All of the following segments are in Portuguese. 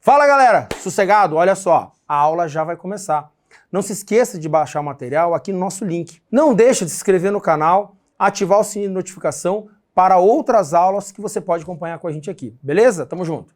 Fala galera, sossegado? Olha só, a aula já vai começar. Não se esqueça de baixar o material aqui no nosso link. Não deixe de se inscrever no canal, ativar o sininho de notificação para outras aulas que você pode acompanhar com a gente aqui. Beleza? Tamo junto!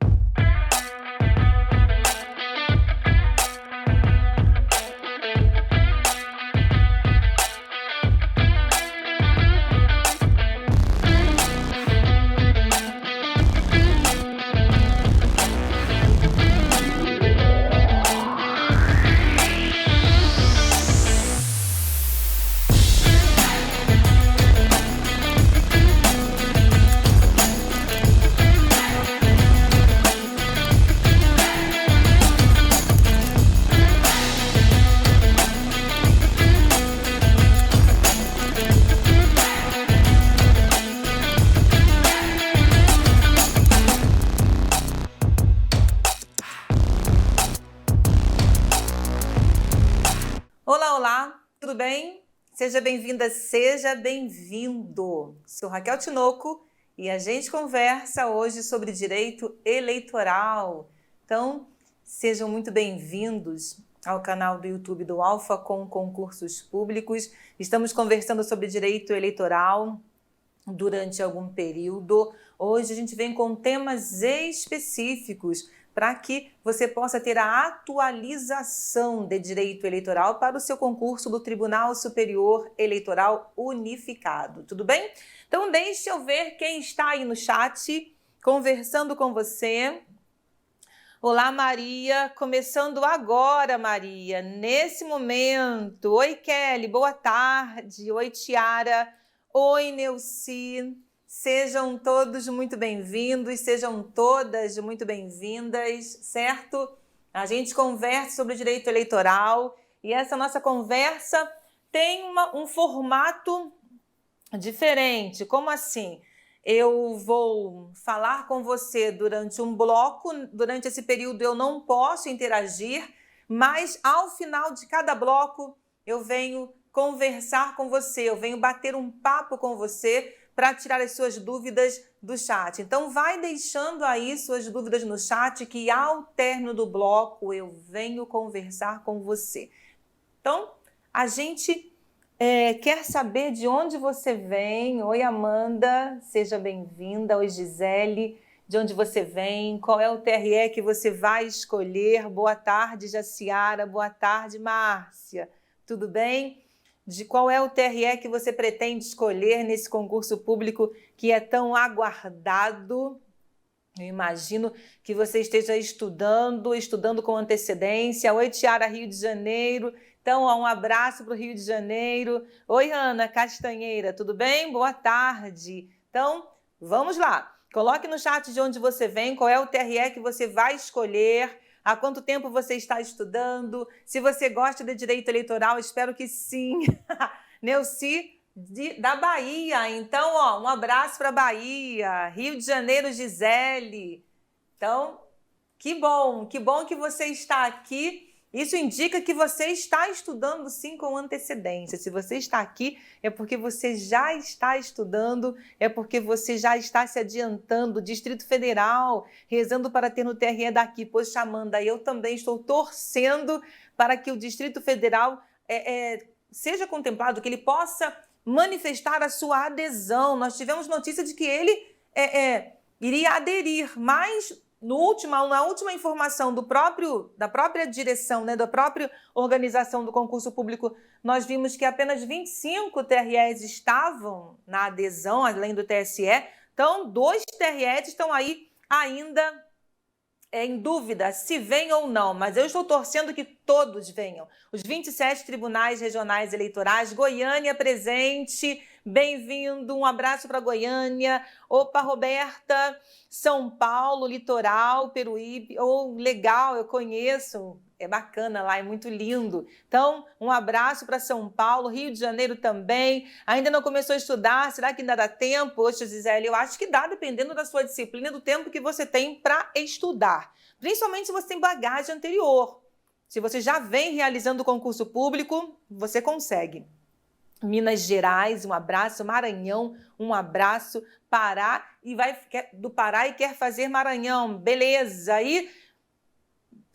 Olá, tudo bem? Seja bem-vinda, seja bem-vindo. Sou Raquel Tinoco e a gente conversa hoje sobre direito eleitoral. Então, sejam muito bem-vindos ao canal do YouTube do Alfa com Concursos Públicos. Estamos conversando sobre direito eleitoral durante algum período. Hoje a gente vem com temas específicos para que você possa ter a atualização de direito eleitoral para o seu concurso do Tribunal Superior Eleitoral Unificado. Tudo bem? Então deixe eu ver quem está aí no chat conversando com você. Olá, Maria. Começando agora, Maria, nesse momento. Oi, Kelly. Boa tarde. Oi, Tiara. Oi, Neuci. Sejam todos muito bem-vindos, sejam todas muito bem-vindas, certo? A gente conversa sobre o direito eleitoral e essa nossa conversa tem um formato diferente. Como assim? Eu vou falar com você durante um bloco, durante esse período eu não posso interagir, mas ao final de cada bloco eu venho conversar com você, eu venho bater um papo com você para tirar as suas dúvidas do chat. Então vai deixando aí suas dúvidas no chat que ao término do bloco eu venho conversar com você. Então a gente quer saber de onde você vem. Oi, Amanda, seja bem-vinda. Oi, Gisele, de onde você vem? Qual é o TRE que você vai escolher? Boa tarde, Jaciara. Boa tarde, Márcia. Tudo bem? De qual é o TRE que você pretende escolher nesse concurso público que é tão aguardado. Eu imagino que você esteja estudando com antecedência. Oi, Tiara, Rio de Janeiro. Então, um abraço para o Rio de Janeiro. Oi, Ana Castanheira, tudo bem? Boa tarde. Então, vamos lá. Coloque no chat de onde você vem, qual é o TRE que você vai escolher. Há quanto tempo você está estudando? Se você gosta de direito eleitoral, espero que sim. Neuci, da Bahia. Então, ó, um abraço para a Bahia. Rio de Janeiro, Gisele. Então, que bom que você está aqui. Isso indica que você está estudando sim com antecedência. Se você está aqui, é porque você já está estudando, é porque você já está se adiantando. Distrito Federal, rezando para ter no TRE daqui. Poxa, Amanda, eu também estou torcendo para que o Distrito Federal seja contemplado, que ele possa manifestar a sua adesão. Nós tivemos notícia de que ele iria aderir, mas na última informação da própria direção, da própria organização do concurso público, nós vimos que apenas 25 TREs estavam na adesão, além do TSE. Então, 2 TREs estão aí ainda em dúvida se vem ou não, mas eu estou torcendo que todos venham. Os 27 tribunais regionais eleitorais, Goiânia presente, bem-vindo, um abraço para Goiânia. Opa, Roberta, São Paulo, Litoral, Peruíbe, legal, eu conheço, é bacana lá, é muito lindo. Então, um abraço para São Paulo, Rio de Janeiro também. Ainda não começou a estudar? Será que ainda dá tempo? Poxa, Gisele, eu acho que dá, dependendo da sua disciplina e do tempo que você tem para estudar. Principalmente se você tem bagagem anterior. Se você já vem realizando o concurso público, você consegue. Minas Gerais, um abraço. Maranhão, um abraço. Pará, do Pará e quer fazer Maranhão. Beleza. Aí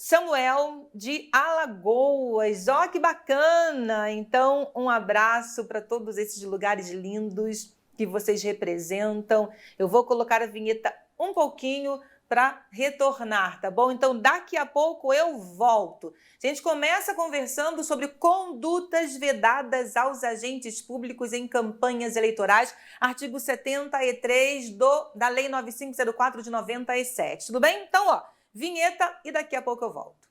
Samuel de Alagoas. Ó, que bacana! Então, um abraço para todos esses lugares lindos que vocês representam. Eu vou colocar a vinheta um pouquinho para retornar, tá bom? Então, daqui a pouco eu volto. A gente começa conversando sobre condutas vedadas aos agentes públicos em campanhas eleitorais, artigo 73 da Lei 9504 de 97. Tudo bem? Então, ó, vinheta e daqui a pouco eu volto.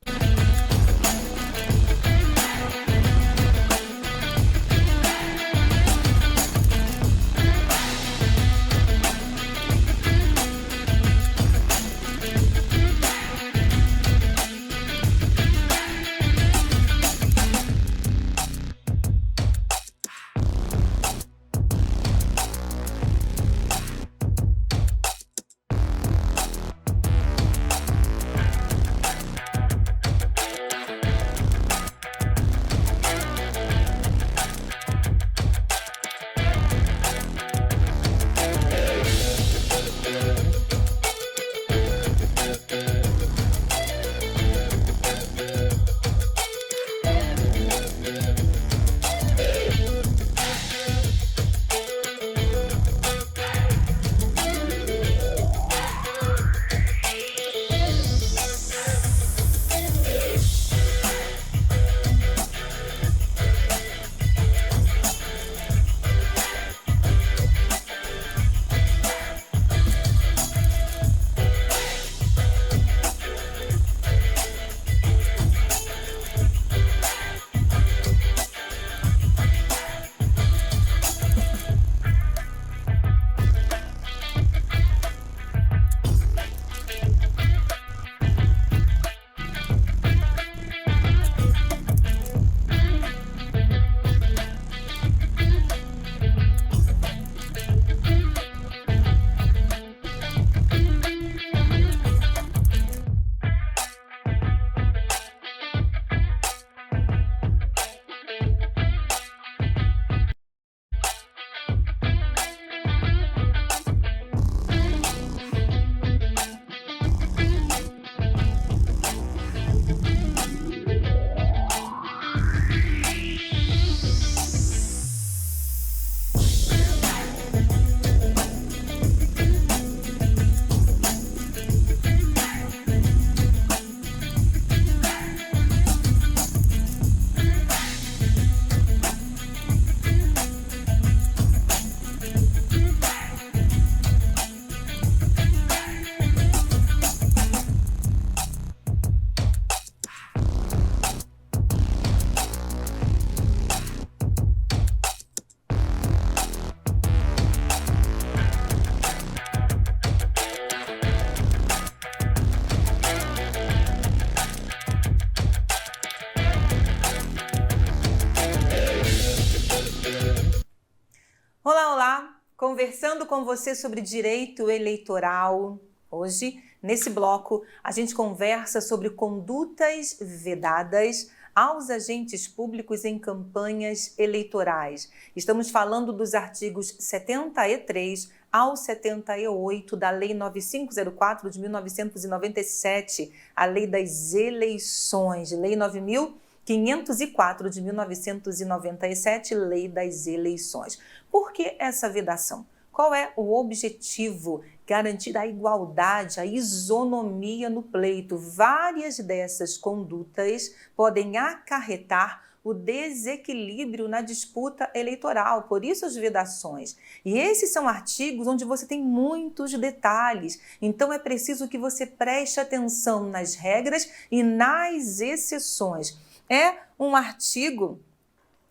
Olá, olá! Conversando com você sobre direito eleitoral. Hoje, nesse bloco, a gente conversa sobre condutas vedadas aos agentes públicos em campanhas eleitorais. Estamos falando dos artigos 73 ao 78 da Lei 9504 de 1997, a Lei das Eleições, Lei 9.504 de 1997, Lei das Eleições. Por que essa vedação? Qual é o objetivo? Garantir a igualdade, a isonomia no pleito. Várias dessas condutas podem acarretar o desequilíbrio na disputa eleitoral, por isso as vedações. E esses são artigos onde você tem muitos detalhes, então é preciso que você preste atenção nas regras e nas exceções. É um artigo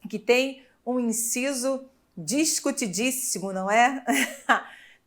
que tem um inciso discutidíssimo, não é?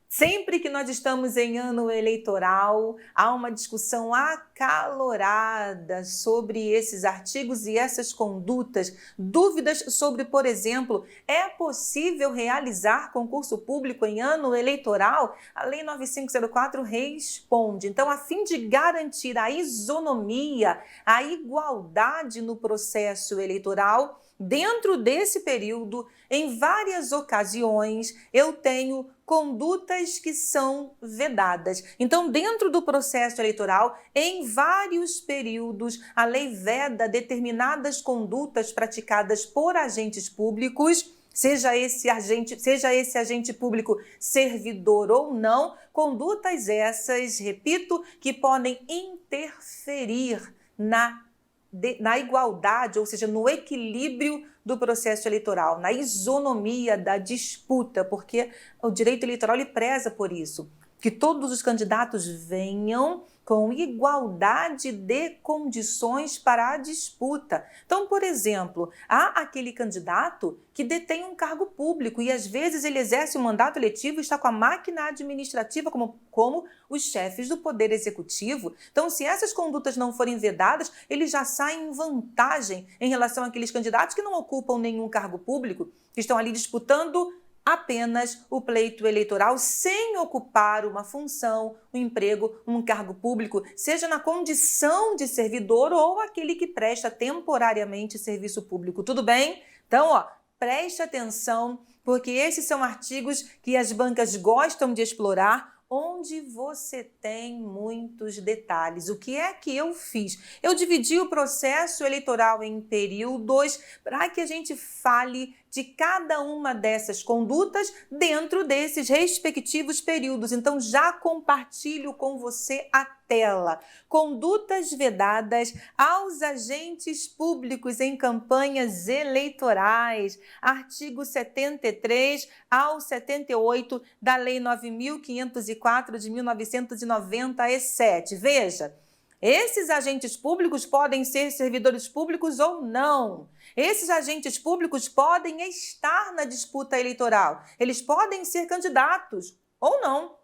Sempre que nós estamos em ano eleitoral, há uma discussão acalorada sobre esses artigos e essas condutas. Dúvidas sobre, por exemplo, é possível realizar concurso público em ano eleitoral? A Lei 9504 responde. Então, a fim de garantir a isonomia, a igualdade no processo eleitoral, dentro desse período, em várias ocasiões, eu tenho condutas que são vedadas. Então, dentro do processo eleitoral, em em vários períodos, a lei veda determinadas condutas praticadas por agentes públicos, seja esse agente público servidor ou não, condutas essas, repito, que podem interferir na igualdade, ou seja, no equilíbrio do processo eleitoral, na isonomia da disputa, porque o direito eleitoral ele preza por isso, que todos os candidatos venham com igualdade de condições para a disputa. Então, por exemplo, há aquele candidato que detém um cargo público e às vezes ele exerce um mandato eletivo e está com a máquina administrativa como os chefes do Poder Executivo. Então, se essas condutas não forem vedadas, ele já sai em vantagem em relação àqueles candidatos que não ocupam nenhum cargo público, que estão ali disputando apenas o pleito eleitoral sem ocupar uma função, um emprego, um cargo público, seja na condição de servidor ou aquele que presta temporariamente serviço público. Tudo bem? Então, preste atenção, porque esses são artigos que as bancas gostam de explorar, onde você tem muitos detalhes. O que é que eu fiz? Eu dividi o processo eleitoral em períodos para que a gente fale de cada uma dessas condutas dentro desses respectivos períodos. Então, já compartilho com você a tela. Condutas vedadas aos agentes públicos em campanhas eleitorais. Artigo 73 ao 78 da Lei 9.504 de 1997. Veja, esses agentes públicos podem ser servidores públicos ou não. Esses agentes públicos podem estar na disputa eleitoral. Eles podem ser candidatos ou não.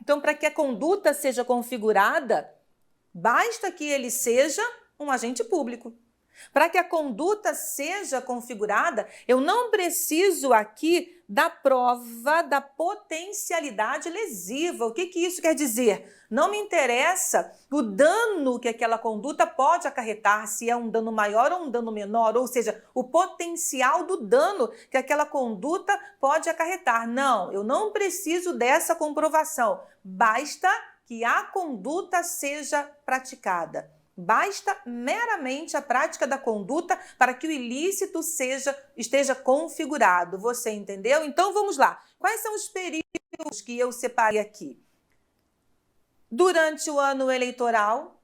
Então, para que a conduta seja configurada, basta que ele seja um agente público. Para que a conduta seja configurada, eu não preciso aqui da prova da potencialidade lesiva. O que isso quer dizer? Não me interessa o dano que aquela conduta pode acarretar, se é um dano maior ou um dano menor, ou seja, o potencial do dano que aquela conduta pode acarretar. Não, eu não preciso dessa comprovação. Basta que a conduta seja praticada. Basta meramente a prática da conduta para que o ilícito esteja configurado. Você entendeu? Então, vamos lá. Quais são os períodos que eu separei aqui? Durante o ano eleitoral.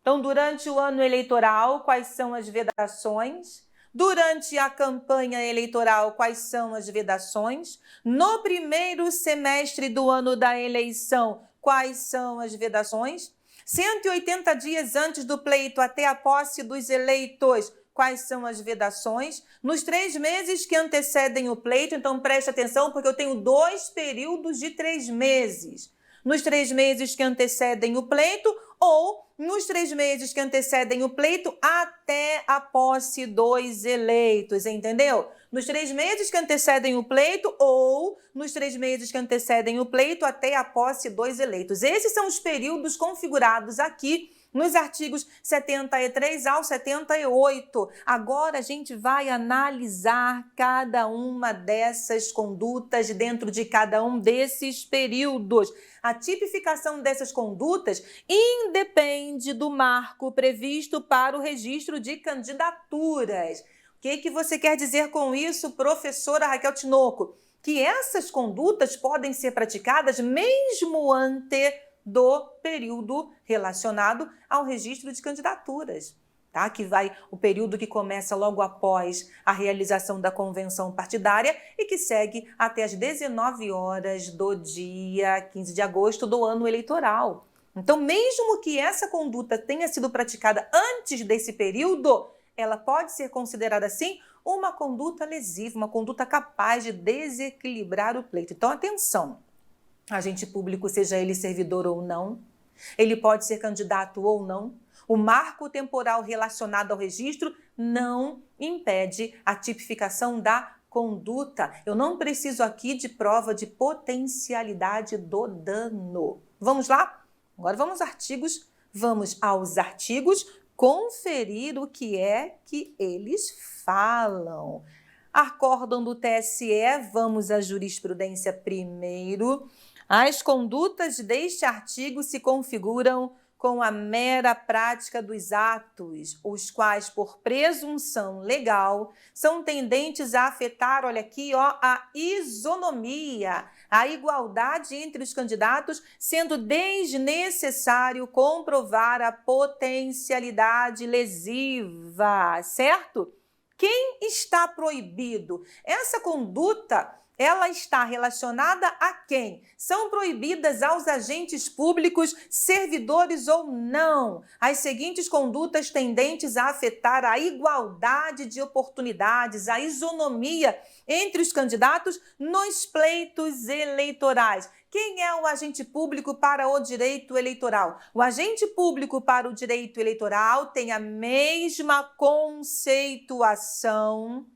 Então, durante o ano eleitoral, quais são as vedações? Durante a campanha eleitoral, quais são as vedações? No primeiro semestre do ano da eleição, quais são as vedações? 180 dias antes do pleito até a posse dos eleitos, quais são as vedações? Nos 3 meses que antecedem o pleito, então preste atenção porque eu tenho 2 períodos de 3 meses. Nos 3 meses que antecedem o pleito ou nos 3 meses que antecedem o pleito até a posse dos eleitos, entendeu? Nos 3 meses que antecedem o pleito ou nos 3 meses que antecedem o pleito até a posse dos eleitos. Esses são os períodos configurados aqui nos artigos 73 ao 78. Agora a gente vai analisar cada uma dessas condutas dentro de cada um desses períodos. A tipificação dessas condutas independe do marco previsto para o registro de candidaturas. O que você quer dizer com isso, professora Raquel Tinoco? Que essas condutas podem ser praticadas mesmo antes do período relacionado ao registro de candidaturas, tá? Que vai o período que começa logo após a realização da convenção partidária e que segue até as 19 horas do dia 15 de agosto do ano eleitoral. Então, mesmo que essa conduta tenha sido praticada antes desse período, ela pode ser considerada, assim, uma conduta lesiva, uma conduta capaz de desequilibrar o pleito. Então, atenção! Agente público, seja ele servidor ou não, ele pode ser candidato ou não. O marco temporal relacionado ao registro não impede a tipificação da conduta. Eu não preciso aqui de prova de potencialidade do dano. Vamos lá? Agora vamos aos artigos conferir o que é que eles falam. Acórdão do TSE, vamos à jurisprudência primeiro. As condutas deste artigo se configuram com a mera prática dos atos, os quais, por presunção legal, são tendentes a afetar, olha aqui, ó, a isonomia, a igualdade entre os candidatos, sendo desnecessário comprovar a potencialidade lesiva, certo? Quem está proibido? Essa conduta, ela está relacionada a quem? São proibidas aos agentes públicos, servidores ou não, as seguintes condutas tendentes a afetar a igualdade de oportunidades, a isonomia entre os candidatos nos pleitos eleitorais. Quem é o agente público para o direito eleitoral? O agente público para o direito eleitoral tem a mesma conceituação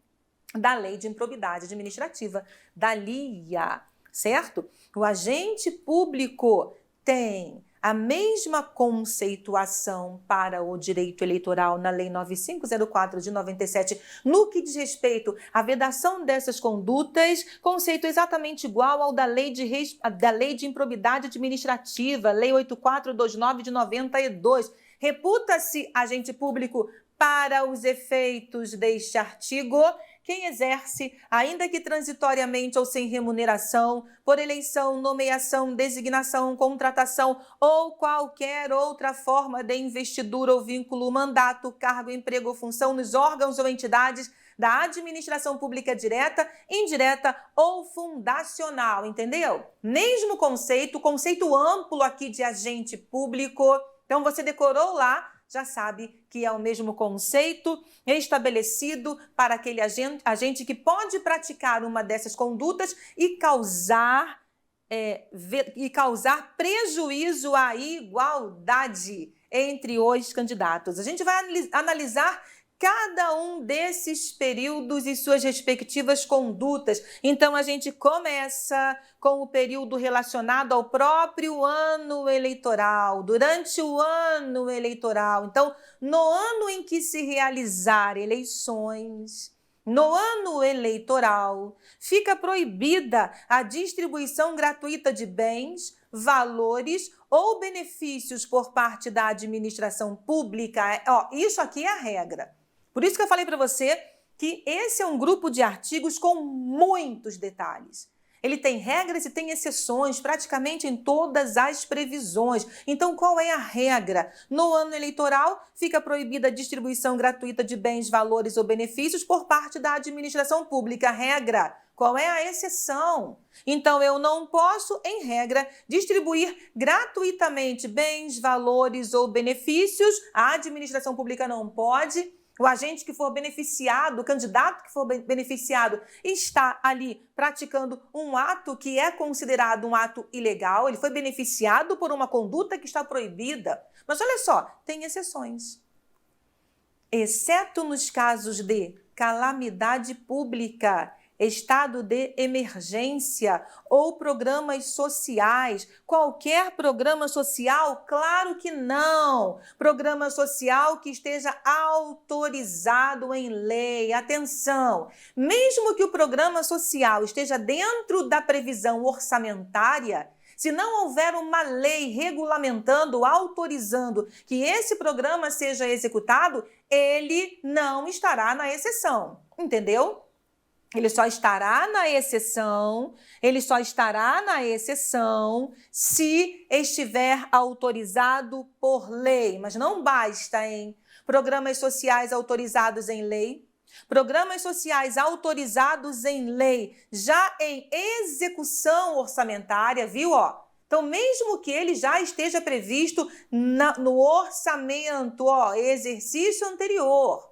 da Lei de Improbidade Administrativa, da LIA, certo? O agente público tem a mesma conceituação para o direito eleitoral na Lei 9504 de 97, no que diz respeito à vedação dessas condutas, conceito exatamente igual ao da Lei de Improbidade Administrativa, Lei 8429 de 92. Reputa-se agente público para os efeitos deste artigo quem exerce, ainda que transitoriamente ou sem remuneração, por eleição, nomeação, designação, contratação ou qualquer outra forma de investidura ou vínculo, mandato, cargo, emprego ou função nos órgãos ou entidades da administração pública direta, indireta ou fundacional, entendeu? Mesmo conceito amplo aqui de agente público. Então você decorou lá, já sabe que é o mesmo conceito estabelecido para aquele agente que pode praticar uma dessas condutas e causar prejuízo à igualdade entre os candidatos. A gente vai analisar cada um desses períodos e suas respectivas condutas. Então, a gente começa com o período relacionado ao próprio ano eleitoral, durante o ano eleitoral. Então, no ano em que se realizar eleições, no ano eleitoral, fica proibida a distribuição gratuita de bens, valores ou benefícios por parte da administração pública. Isso aqui é a regra. Por isso que eu falei para você que esse é um grupo de artigos com muitos detalhes. Ele tem regras e tem exceções praticamente em todas as previsões. Então, qual é a regra? No ano eleitoral, fica proibida a distribuição gratuita de bens, valores ou benefícios por parte da administração pública. Regra. Qual é a exceção? Então, eu não posso, em regra, distribuir gratuitamente bens, valores ou benefícios. A administração pública não pode. O agente que for beneficiado, o candidato que for beneficiado, está ali praticando um ato que é considerado um ato ilegal. Ele foi beneficiado por uma conduta que está proibida. Mas olha só, tem exceções. Exceto nos casos de calamidade pública, estado de emergência ou programas sociais. Qualquer programa social? Claro que não. Programa social que esteja autorizado em lei. Atenção! Mesmo que o programa social esteja dentro da previsão orçamentária, se não houver uma lei regulamentando, autorizando que esse programa seja executado, ele não estará na exceção. Entendeu? Ele só estará na exceção se estiver autorizado por lei. Mas não basta, hein? Programas sociais autorizados em lei, programas sociais autorizados em lei, já em execução orçamentária, viu? Então, mesmo que ele já esteja previsto no orçamento, exercício anterior.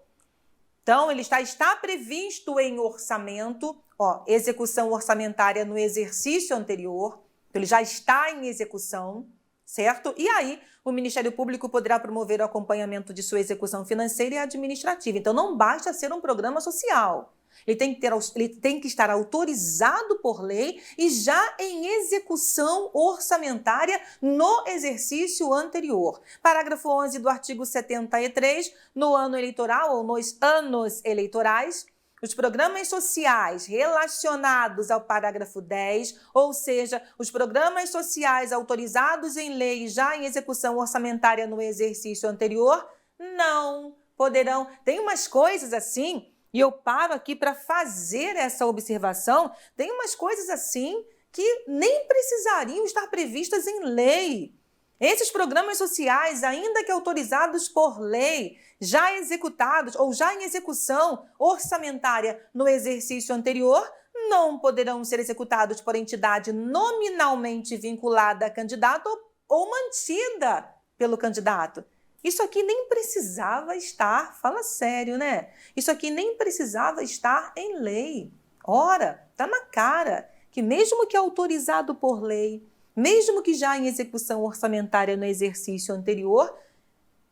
Então, ele está previsto em orçamento, execução orçamentária no exercício anterior, então ele já está em execução, certo? E aí, o Ministério Público poderá promover o acompanhamento de sua execução financeira e administrativa. Então, não basta ser um programa social. Ele tem que estar autorizado por lei e já em execução orçamentária no exercício anterior. Parágrafo 11 do artigo 73, no ano eleitoral ou nos anos eleitorais, os programas sociais relacionados ao parágrafo 10, ou seja, os programas sociais autorizados em lei já em execução orçamentária no exercício anterior, não poderão. Tem umas coisas assim, e eu paro aqui para fazer essa observação, tem umas coisas assim que nem precisariam estar previstas em lei. Esses programas sociais, ainda que autorizados por lei, já executados ou já em execução orçamentária no exercício anterior, não poderão ser executados por entidade nominalmente vinculada a candidato ou mantida pelo candidato. Isso aqui nem precisava estar, fala sério, né? Isso aqui nem precisava estar em lei. Ora, está na cara que mesmo que autorizado por lei, mesmo que já em execução orçamentária no exercício anterior,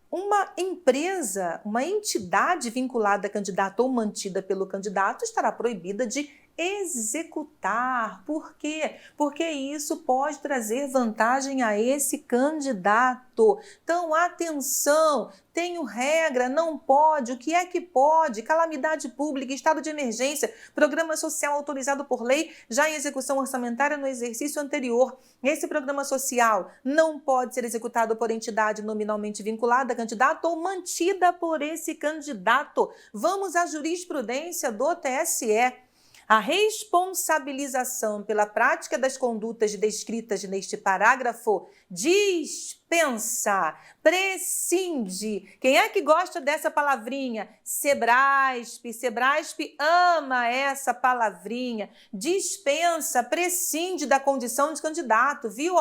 uma empresa, uma entidade vinculada a candidato ou mantida pelo candidato estará proibida de executar. Por quê? Porque isso pode trazer vantagem a esse candidato. Então, atenção, tenho regra, não pode, o que é que pode? Calamidade pública, estado de emergência, programa social autorizado por lei, já em execução orçamentária no exercício anterior. Esse programa social não pode ser executado por entidade nominalmente vinculada a candidato ou mantida por esse candidato. Vamos à jurisprudência do TSE. A responsabilização pela prática das condutas descritas neste parágrafo dispensa, prescinde. Quem é que gosta dessa palavrinha? Sebraspe. Sebraspe ama essa palavrinha. Dispensa, prescinde da condição de candidato, viu?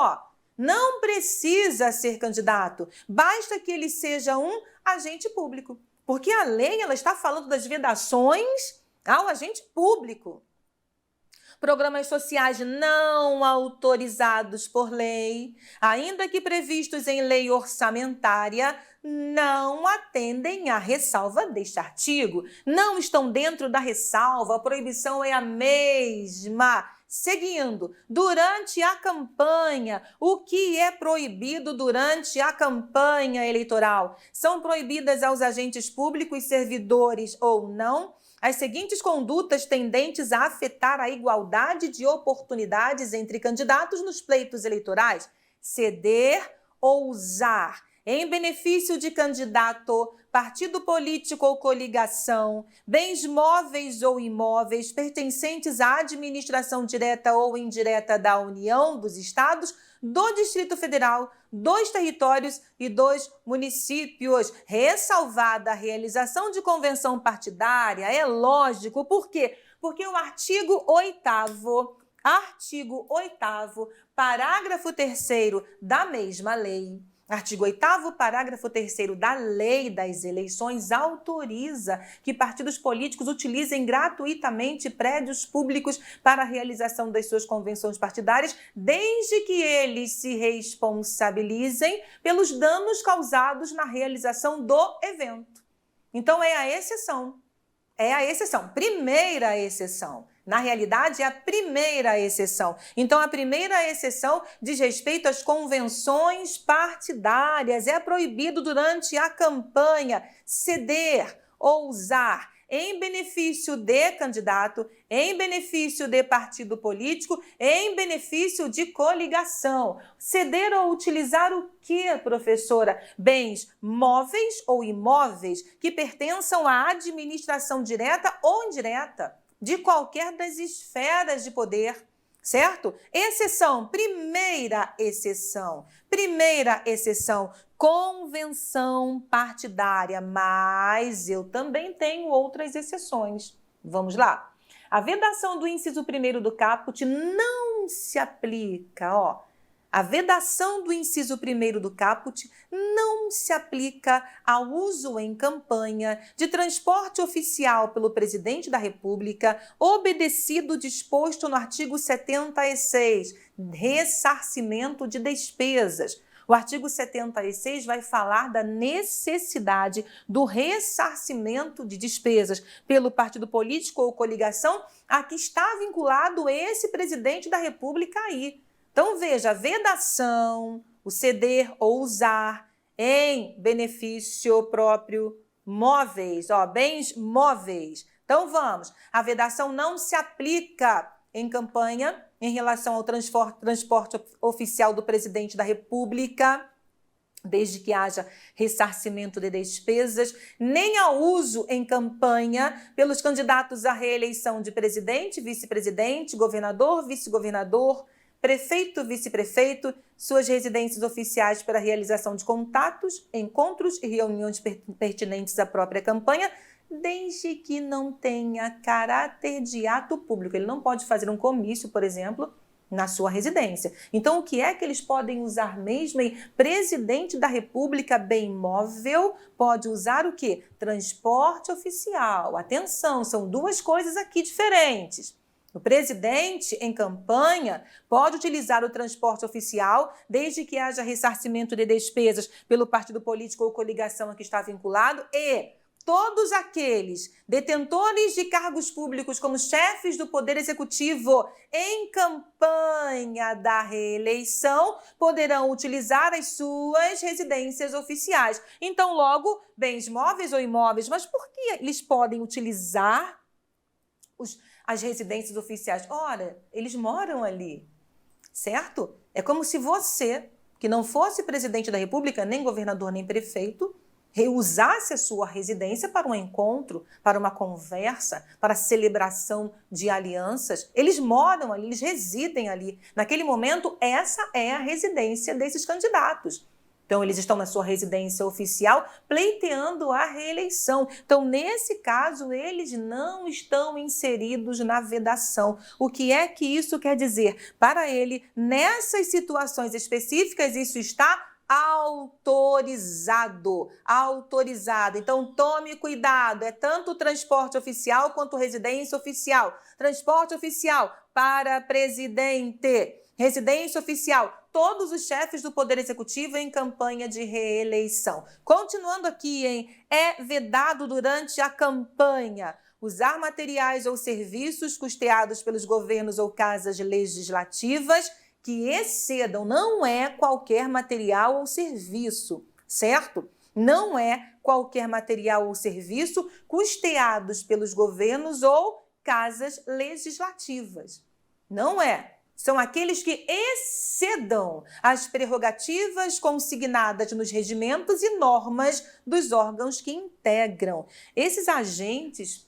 Não precisa ser candidato, basta que ele seja um agente público. Porque a lei ela está falando das vedações ao agente público. Programas sociais não autorizados por lei, ainda que previstos em lei orçamentária, não atendem à ressalva deste artigo. Não estão dentro da ressalva, a proibição é a mesma. Seguindo, durante a campanha, o que é proibido durante a campanha eleitoral? São proibidas aos agentes públicos, servidores ou não, as seguintes condutas tendentes a afetar a igualdade de oportunidades entre candidatos nos pleitos eleitorais: ceder ou usar, em benefício de candidato, partido político ou coligação, bens móveis ou imóveis pertencentes à administração direta ou indireta da União, dos Estados, do Distrito Federal, dos territórios e dos municípios, ressalvada a realização de convenção partidária. É lógico, por quê? Porque o artigo 8º, parágrafo 3º da mesma lei, artigo 8º, parágrafo 3º da Lei das Eleições autoriza que partidos políticos utilizem gratuitamente prédios públicos para a realização das suas convenções partidárias, desde que eles se responsabilizem pelos danos causados na realização do evento. Então, é a exceção. É a exceção. Primeira exceção. Na realidade, é a primeira exceção. Então, a primeira exceção diz respeito às convenções partidárias. É proibido durante a campanha ceder ou usar em benefício de candidato, em benefício de partido político, em benefício de coligação. Ceder ou utilizar o quê, professora? Bens móveis ou imóveis que pertençam à administração direta ou indireta de qualquer das esferas de poder, certo? Exceção, primeira exceção, convenção partidária, mas eu também tenho outras exceções. Vamos lá. A vedação do inciso 1º do caput não se aplica, A vedação do inciso 1º do caput não se aplica ao uso em campanha de transporte oficial pelo presidente da República, obedecido o disposto no artigo 76, ressarcimento de despesas. O artigo 76 vai falar da necessidade do ressarcimento de despesas pelo partido político ou coligação a que está vinculado esse presidente da República aí. Então, veja, a vedação, o ceder ou usar em benefício próprio, móveis, bens móveis, Então vamos, a vedação não se aplica em campanha em relação ao transporte oficial do presidente da República, desde que haja ressarcimento de despesas, nem ao uso em campanha pelos candidatos à reeleição de presidente, vice-presidente, governador, vice-governador, prefeito, vice-prefeito, suas residências oficiais para a realização de contatos, encontros e reuniões pertinentes à própria campanha, desde que não tenha caráter de ato público. Ele não pode fazer um comício, por exemplo, na sua residência. Então, o que é que eles podem usar mesmo em presidente da República bem móvel? Pode usar o quê? Transporte oficial. Atenção, são duas coisas aqui diferentes. O presidente, em campanha, pode utilizar o transporte oficial desde que haja ressarcimento de despesas pelo partido político ou coligação a que está vinculado e todos aqueles detentores de cargos públicos como chefes do Poder Executivo em campanha da reeleição poderão utilizar as suas residências oficiais. Então, logo, bens móveis ou imóveis, mas por que eles podem utilizar as residências oficiais? Ora, eles moram ali, certo? É como se você, que não fosse presidente da República, nem governador, nem prefeito, reusasse a sua residência para um encontro, para uma conversa, para a celebração de alianças. Eles moram ali, eles residem ali. Naquele momento, essa é a residência desses candidatos. Então, eles estão na sua residência oficial pleiteando a reeleição. Então, nesse caso, eles não estão inseridos na vedação. O que é que isso quer dizer? Para ele, nessas situações específicas, isso está autorizado. Então, tome cuidado. É tanto o transporte oficial quanto residência oficial. Transporte oficial para presidente. Residência oficial, todos os chefes do Poder Executivo em campanha de reeleição. Continuando aqui, hein? É vedado durante a campanha usar materiais ou serviços custeados pelos governos ou casas legislativas que excedam, não é qualquer material ou serviço, certo? Não é qualquer material ou serviço custeados pelos governos ou casas legislativas. Não é. São aqueles que excedam as prerrogativas consignadas nos regimentos e normas dos órgãos que integram. Esses agentes,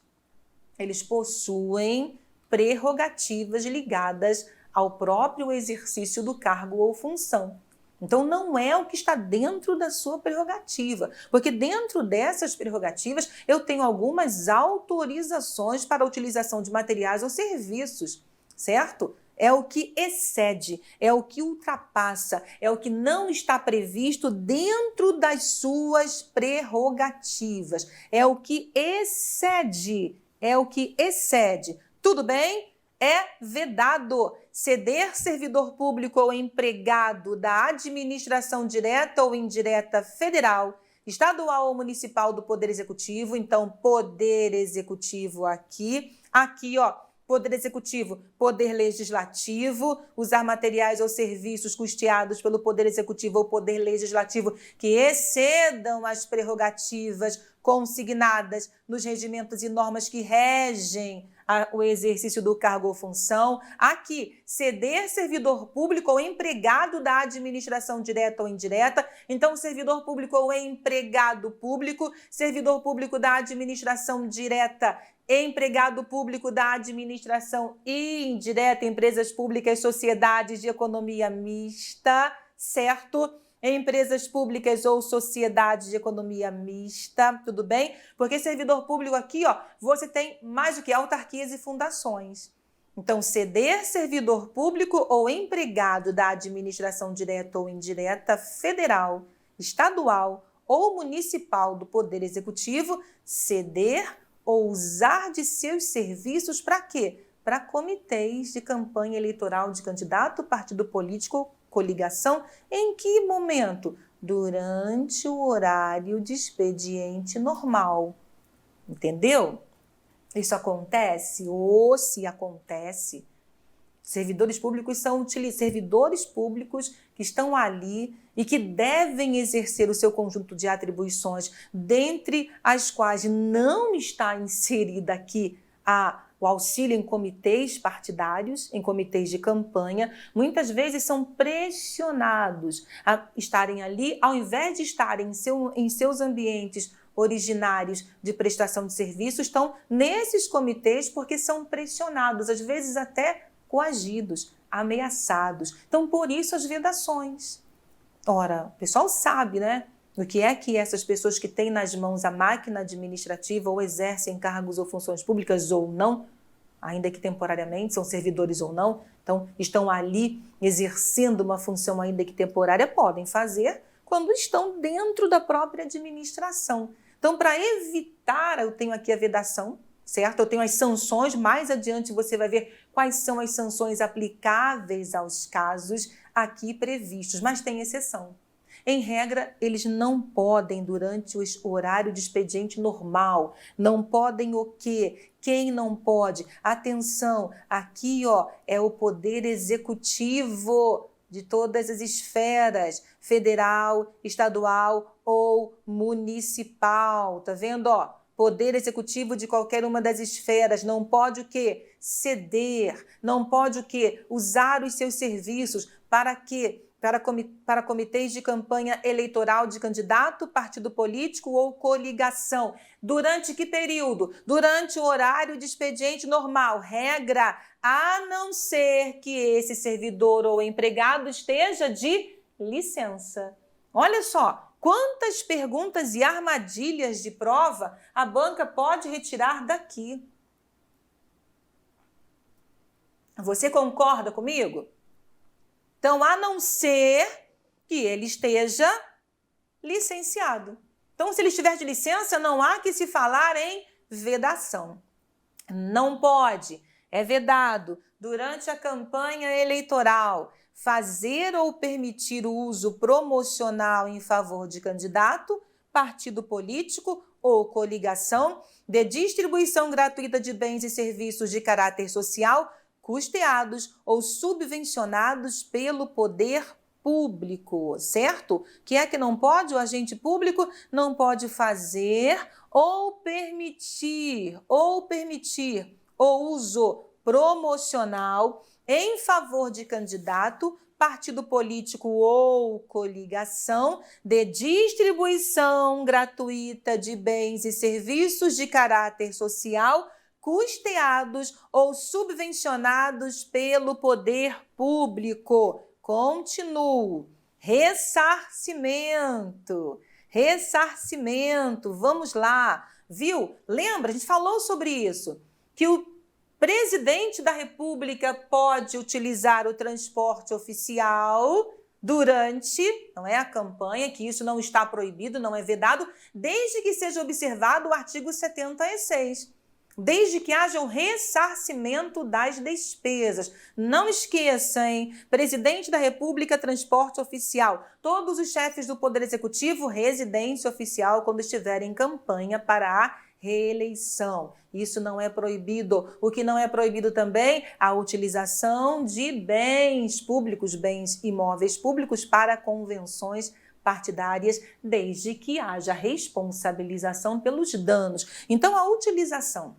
eles possuem prerrogativas ligadas ao próprio exercício do cargo ou função. Então, não é o que está dentro da sua prerrogativa, porque dentro dessas prerrogativas eu tenho algumas autorizações para a utilização de materiais ou serviços, certo? É o que excede, é o que ultrapassa, é o que não está previsto dentro das suas prerrogativas, é o que excede, Tudo bem? É vedado ceder servidor público ou empregado da administração direta ou indireta federal, estadual ou municipal do Poder Executivo. Então, Poder Executivo aqui, ó, Poder Executivo, Poder Legislativo, usar materiais ou serviços custeados pelo Poder Executivo ou Poder Legislativo que excedam as prerrogativas consignadas nos regimentos e normas que regem o exercício do cargo ou função. Aqui, ceder servidor público ou empregado da administração direta ou indireta. Então, servidor público ou empregado público, servidor público da administração direta, empregado público da administração indireta, empresas públicas, sociedades de economia mista, certo? Empresas públicas ou sociedades de economia mista, tudo bem? Porque servidor público aqui, ó, você tem mais do que autarquias e fundações. Então, ceder servidor público ou empregado da administração direta ou indireta federal, estadual ou municipal do Poder Executivo, ceder ou usar de seus serviços para quê? Para comitês de campanha eleitoral de candidato, partido político, coligação. Em que momento? Durante o horário de expediente normal. Entendeu? Isso acontece? Ou se acontece, servidores públicos são servidores públicos que estão ali e que devem exercer o seu conjunto de atribuições, dentre as quais não está inserida aqui o auxílio em comitês partidários, em comitês de campanha, muitas vezes são pressionados a estarem ali, ao invés de estarem em seus ambientes originários de prestação de serviço, estão nesses comitês porque são pressionados, às vezes até coagidos, ameaçados. Então, por isso as vedações. Ora, o pessoal sabe, né? O que é que essas pessoas que têm nas mãos a máquina administrativa ou exercem cargos ou funções públicas ou não, ainda que temporariamente, são servidores ou não, então estão ali exercendo uma função ainda que temporária, podem fazer quando estão dentro da própria administração. Então, para evitar, eu tenho aqui a vedação, certo? Eu tenho as sanções, mais adiante você vai ver quais são as sanções aplicáveis aos casos aqui previstos, mas tem exceção. Em regra, eles não podem, durante o horário de expediente normal, não podem o quê? Quem não pode? Atenção, aqui é o poder executivo de todas as esferas, federal, estadual ou municipal. Tá vendo? Poder executivo de qualquer uma das esferas não pode o quê? Ceder, não pode o quê? Usar os seus serviços para quê? Para comitês de campanha eleitoral de candidato, partido político ou coligação. Durante que período? Durante o horário de expediente normal. Regra, a não ser que esse servidor ou empregado esteja de licença. Olha só, quantas perguntas e armadilhas de prova a banca pode retirar daqui. Você concorda comigo? Então, a não ser que ele esteja licenciado. Então, se ele estiver de licença, não há que se falar em vedação. Não pode, é vedado, durante a campanha eleitoral, fazer ou permitir o uso promocional em favor de candidato, partido político ou coligação, de distribuição gratuita de bens e serviços de caráter social, custeados ou subvencionados pelo poder público, certo? Que é que não pode? O agente público não pode fazer ou permitir o uso promocional em favor de candidato, partido político ou coligação, de distribuição gratuita de bens e serviços de caráter social, custeados ou subvencionados pelo poder público. Continuo. Ressarcimento. Vamos lá. Viu? Lembra? A gente falou sobre isso. Que o presidente da República pode utilizar o transporte oficial durante, não é a campanha, que isso não está proibido, não é vedado, desde que seja observado o artigo 76. Desde que haja um ressarcimento das despesas. Não esqueça, hein? Presidente da República, transporte oficial. Todos os chefes do Poder Executivo, residência oficial quando estiverem em campanha para a reeleição. Isso não é proibido. O que não é proibido também, a utilização de bens públicos, bens imóveis públicos para convenções partidárias, desde que haja responsabilização pelos danos. Então, a utilização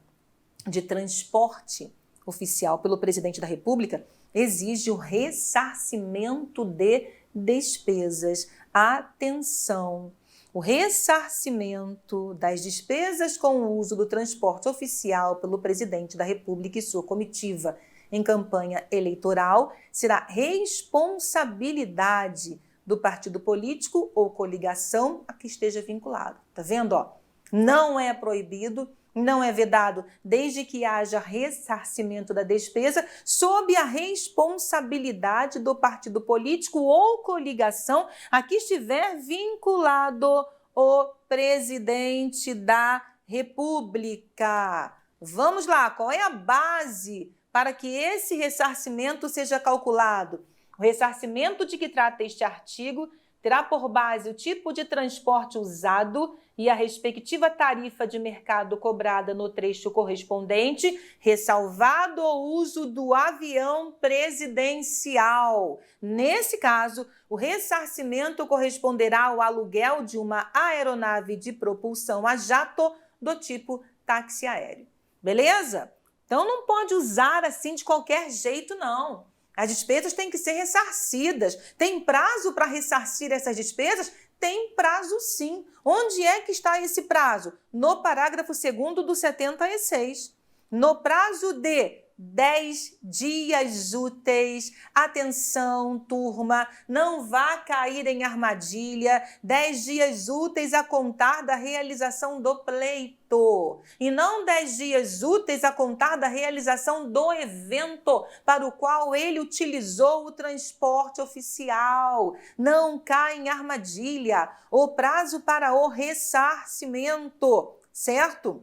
de transporte oficial pelo presidente da República exige o ressarcimento de despesas. Atenção! O ressarcimento das despesas com o uso do transporte oficial pelo presidente da República e sua comitiva em campanha eleitoral será responsabilidade do partido político ou coligação a que esteja vinculado. Tá vendo? Não é proibido, não é vedado, desde que haja ressarcimento da despesa, sob a responsabilidade do partido político ou coligação a que estiver vinculado o presidente da República. Vamos lá, qual é a base para que esse ressarcimento seja calculado? O ressarcimento de que trata este artigo terá por base o tipo de transporte usado e a respectiva tarifa de mercado cobrada no trecho correspondente, ressalvado o uso do avião presidencial. Nesse caso, o ressarcimento corresponderá ao aluguel de uma aeronave de propulsão a jato do tipo táxi aéreo. Beleza? Então não pode usar assim de qualquer jeito, não. As despesas têm que ser ressarcidas. Tem prazo para ressarcir essas despesas? Tem prazo sim. Onde é que está esse prazo? No parágrafo 2º do 76. No prazo de 10 dias úteis. Atenção, turma, não vá cair em armadilha. 10 dias úteis a contar da realização do pleito. E não 10 dias úteis a contar da realização do evento para o qual ele utilizou o transporte oficial. Não cai em armadilha. O prazo para o ressarcimento, certo?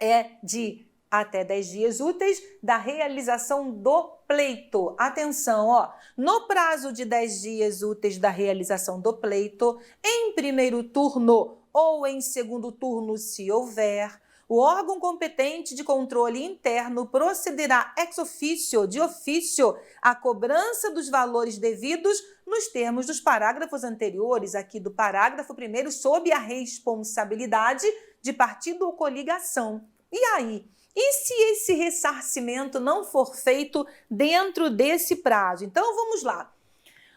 É de até 10 dias úteis da realização do pleito. Atenção, ó, no prazo de 10 dias úteis da realização do pleito, em primeiro turno ou em segundo turno, se houver, o órgão competente de controle interno procederá ex officio, de ofício, à cobrança dos valores devidos nos termos dos parágrafos anteriores, aqui do parágrafo 1º, sob a responsabilidade de partido ou coligação. E aí? E se esse ressarcimento não for feito dentro desse prazo? Então, vamos lá.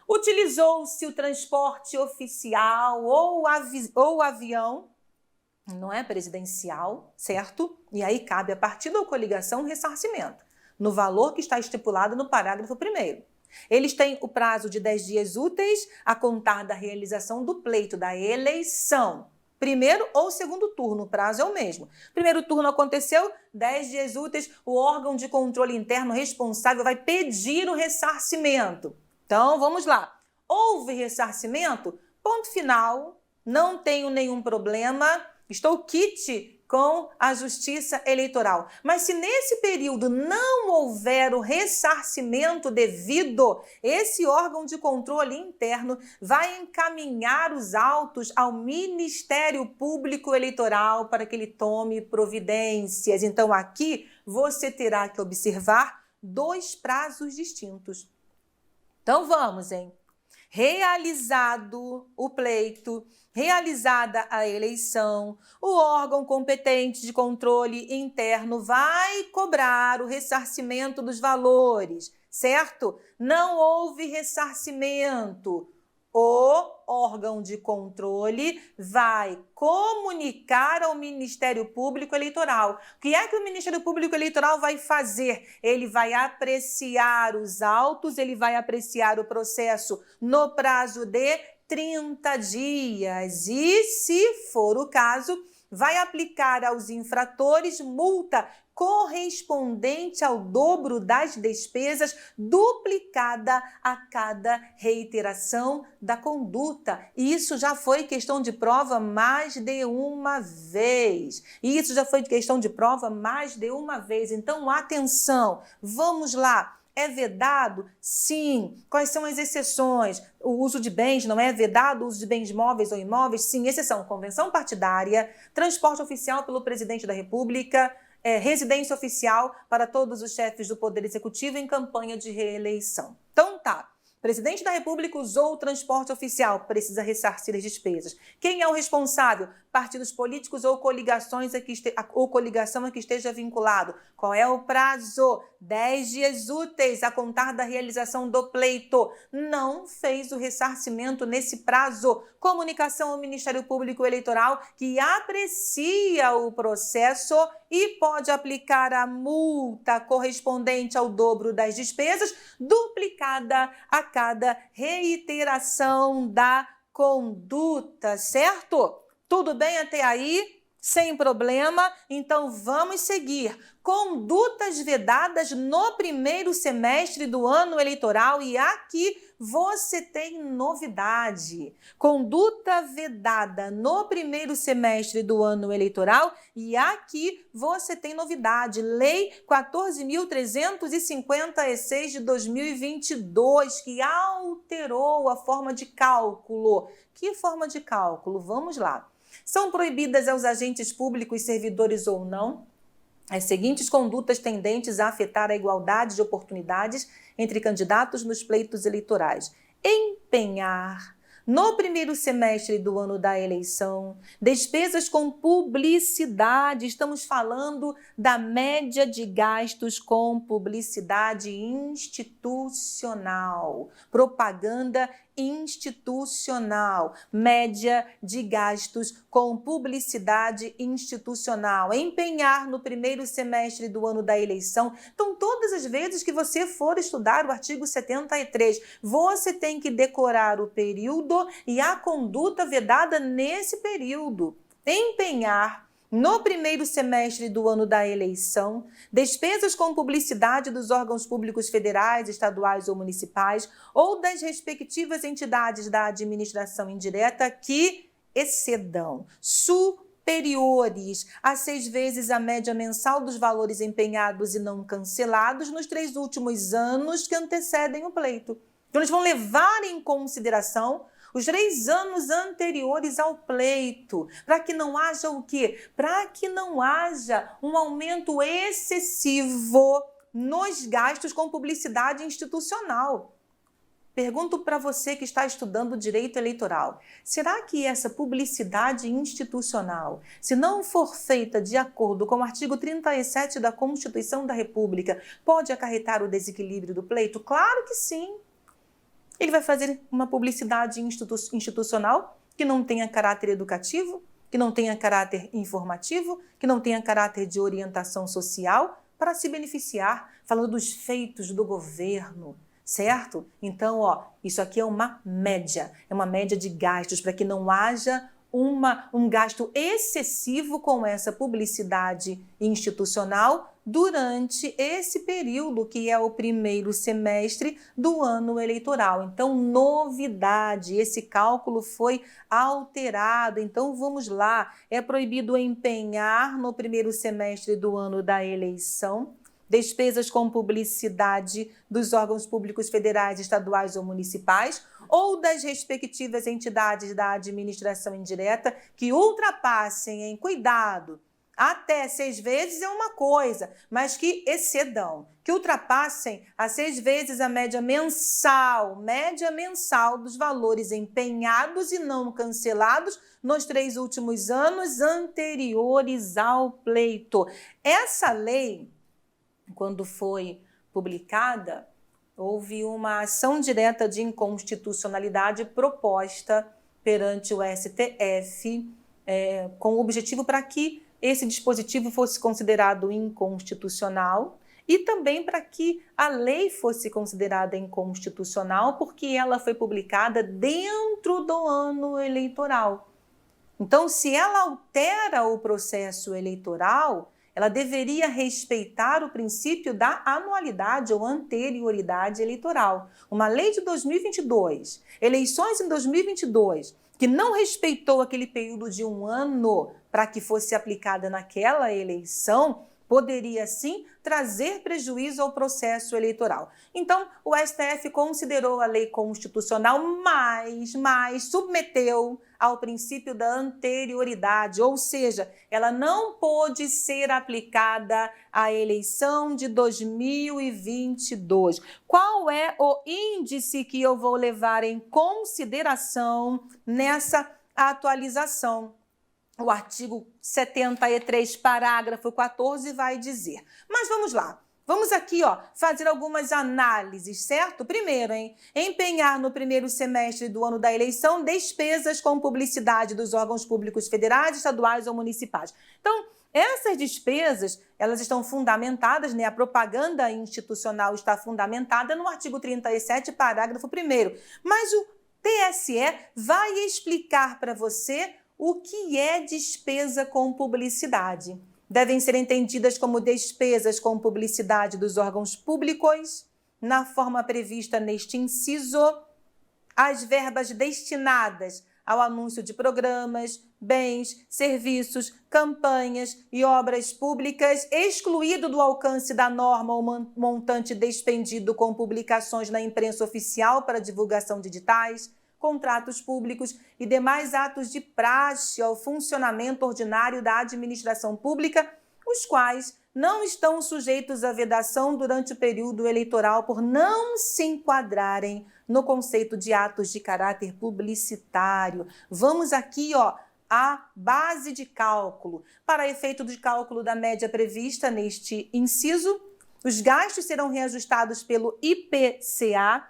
Utilizou-se o transporte oficial ou avião, não é presidencial, certo? E aí cabe a partido ou coligação o ressarcimento, no valor que está estipulado no parágrafo 1º. Eles têm o prazo de 10 dias úteis a contar da realização do pleito, da eleição. Primeiro ou segundo turno, o prazo é o mesmo. Primeiro turno aconteceu, 10 dias úteis, o órgão de controle interno responsável vai pedir o ressarcimento. Então, vamos lá. Houve ressarcimento? Ponto final, não tenho nenhum problema, estou quite com a Justiça Eleitoral. Mas se nesse período não houver o ressarcimento devido, esse órgão de controle interno vai encaminhar os autos ao Ministério Público Eleitoral para que ele tome providências. Então, aqui você terá que observar 2 prazos distintos. Então, vamos, hein? Realizado o pleito, realizada a eleição, o órgão competente de controle interno vai cobrar o ressarcimento dos valores, certo? Não houve ressarcimento. O órgão de controle vai comunicar ao Ministério Público Eleitoral. O que é que o Ministério Público Eleitoral vai fazer? Ele vai apreciar os autos, ele vai apreciar o processo no prazo de 30 dias e, se for o caso, vai aplicar aos infratores multa correspondente ao dobro das despesas, duplicada a cada reiteração da conduta. E isso já foi questão de prova mais de uma vez. Então, atenção, vamos lá. É vedado? Sim. Quais são as exceções? O uso de bens não é vedado? O uso de bens móveis ou imóveis? Sim. Exceção: convenção partidária, transporte oficial pelo presidente da República, residência oficial para todos os chefes do Poder Executivo em campanha de reeleição. Então tá. Presidente da República usou o transporte oficial, precisa ressarcir as despesas. Quem é o responsável? Partidos políticos ou coligação a que esteja vinculado. Qual é o prazo? 10 dias úteis a contar da realização do pleito. Não fez o ressarcimento nesse prazo. Comunicação ao Ministério Público Eleitoral, que aprecia o processo e pode aplicar a multa correspondente ao dobro das despesas, duplicada a cada reiteração da conduta, certo? Tudo bem até aí? Sem problema? Então vamos seguir. Condutas vedadas no primeiro semestre do ano eleitoral, e aqui você tem novidade. Conduta vedada no primeiro semestre do ano eleitoral, e aqui você tem novidade. Lei 14.356 de 2022, que alterou a forma de cálculo. Que forma de cálculo? Vamos lá. São proibidas aos agentes públicos, servidores ou não, as seguintes condutas tendentes a afetar a igualdade de oportunidades entre candidatos nos pleitos eleitorais: empenhar, no primeiro semestre do ano da eleição, despesas com publicidade. Estamos falando da média de gastos com publicidade institucional, propaganda institucional, média de gastos com publicidade institucional, empenhar no primeiro semestre do ano da eleição. Então, todas as vezes que você for estudar o artigo 73, você tem que decorar o período e a conduta vedada nesse período. Empenhar no primeiro semestre do ano da eleição, despesas com publicidade dos órgãos públicos federais, estaduais ou municipais, ou das respectivas entidades da administração indireta que excedam, superiores a 6 vezes a média mensal dos valores empenhados e não cancelados nos 3 últimos anos que antecedem o pleito. Então, eles vão levar em consideração os 3 anos anteriores ao pleito, para que não haja o quê? Para que não haja um aumento excessivo nos gastos com publicidade institucional. Pergunto para você que está estudando direito eleitoral, será que essa publicidade institucional, se não for feita de acordo com o artigo 37 da Constituição da República, pode acarretar o desequilíbrio do pleito? Claro que sim. Ele vai fazer uma publicidade institucional que não tenha caráter educativo, que não tenha caráter informativo, que não tenha caráter de orientação social, para se beneficiar, falando dos feitos do governo, certo? Então, isso aqui é uma média de gastos, para que não haja um gasto excessivo com essa publicidade institucional durante esse período que é o primeiro semestre do ano eleitoral. Então, novidade, esse cálculo foi alterado. Então, vamos lá, é proibido empenhar no primeiro semestre do ano da eleição despesas com publicidade dos órgãos públicos federais, estaduais ou municipais, ou das respectivas entidades da administração indireta que ultrapassem em cuidado até 6 vezes é uma coisa, mas que excedam, que ultrapassem a 6 vezes a média mensal dos valores empenhados e não cancelados nos 3 últimos anos anteriores ao pleito. Essa lei, quando foi publicada, houve uma ação direta de inconstitucionalidade proposta perante o STF, com o objetivo para que esse dispositivo fosse considerado inconstitucional e também para que a lei fosse considerada inconstitucional, porque ela foi publicada dentro do ano eleitoral. Então, se ela altera o processo eleitoral, ela deveria respeitar o princípio da anualidade ou anterioridade eleitoral. Uma lei de 2022, eleições em 2022, que não respeitou aquele período de 1 ano para que fosse aplicada naquela eleição, poderia sim trazer prejuízo ao processo eleitoral. Então, o STF considerou a lei constitucional, mas submeteu ao princípio da anterioridade, ou seja, ela não pôde ser aplicada à eleição de 2022. Qual é o índice que eu vou levar em consideração nessa atualização? O artigo 73, parágrafo 14, vai dizer. Mas vamos lá. Vamos aqui, fazer algumas análises, certo? Primeiro, empenhar no primeiro semestre do ano da eleição despesas com publicidade dos órgãos públicos federais, estaduais ou municipais. Então, essas despesas, elas estão fundamentadas, a propaganda institucional está fundamentada no artigo 37, parágrafo 1º. Mas o TSE vai explicar para você o que é despesa com publicidade. Devem ser entendidas como despesas com publicidade dos órgãos públicos, na forma prevista neste inciso, as verbas destinadas ao anúncio de programas, bens, serviços, campanhas e obras públicas, excluído do alcance da norma o montante despendido com publicações na imprensa oficial para divulgação de editais, contratos públicos e demais atos de praxe ao funcionamento ordinário da administração pública, os quais não estão sujeitos à vedação durante o período eleitoral por não se enquadrarem no conceito de atos de caráter publicitário. Vamos aqui, a base de cálculo. Para efeito de cálculo da média prevista neste inciso, os gastos serão reajustados pelo IPCA,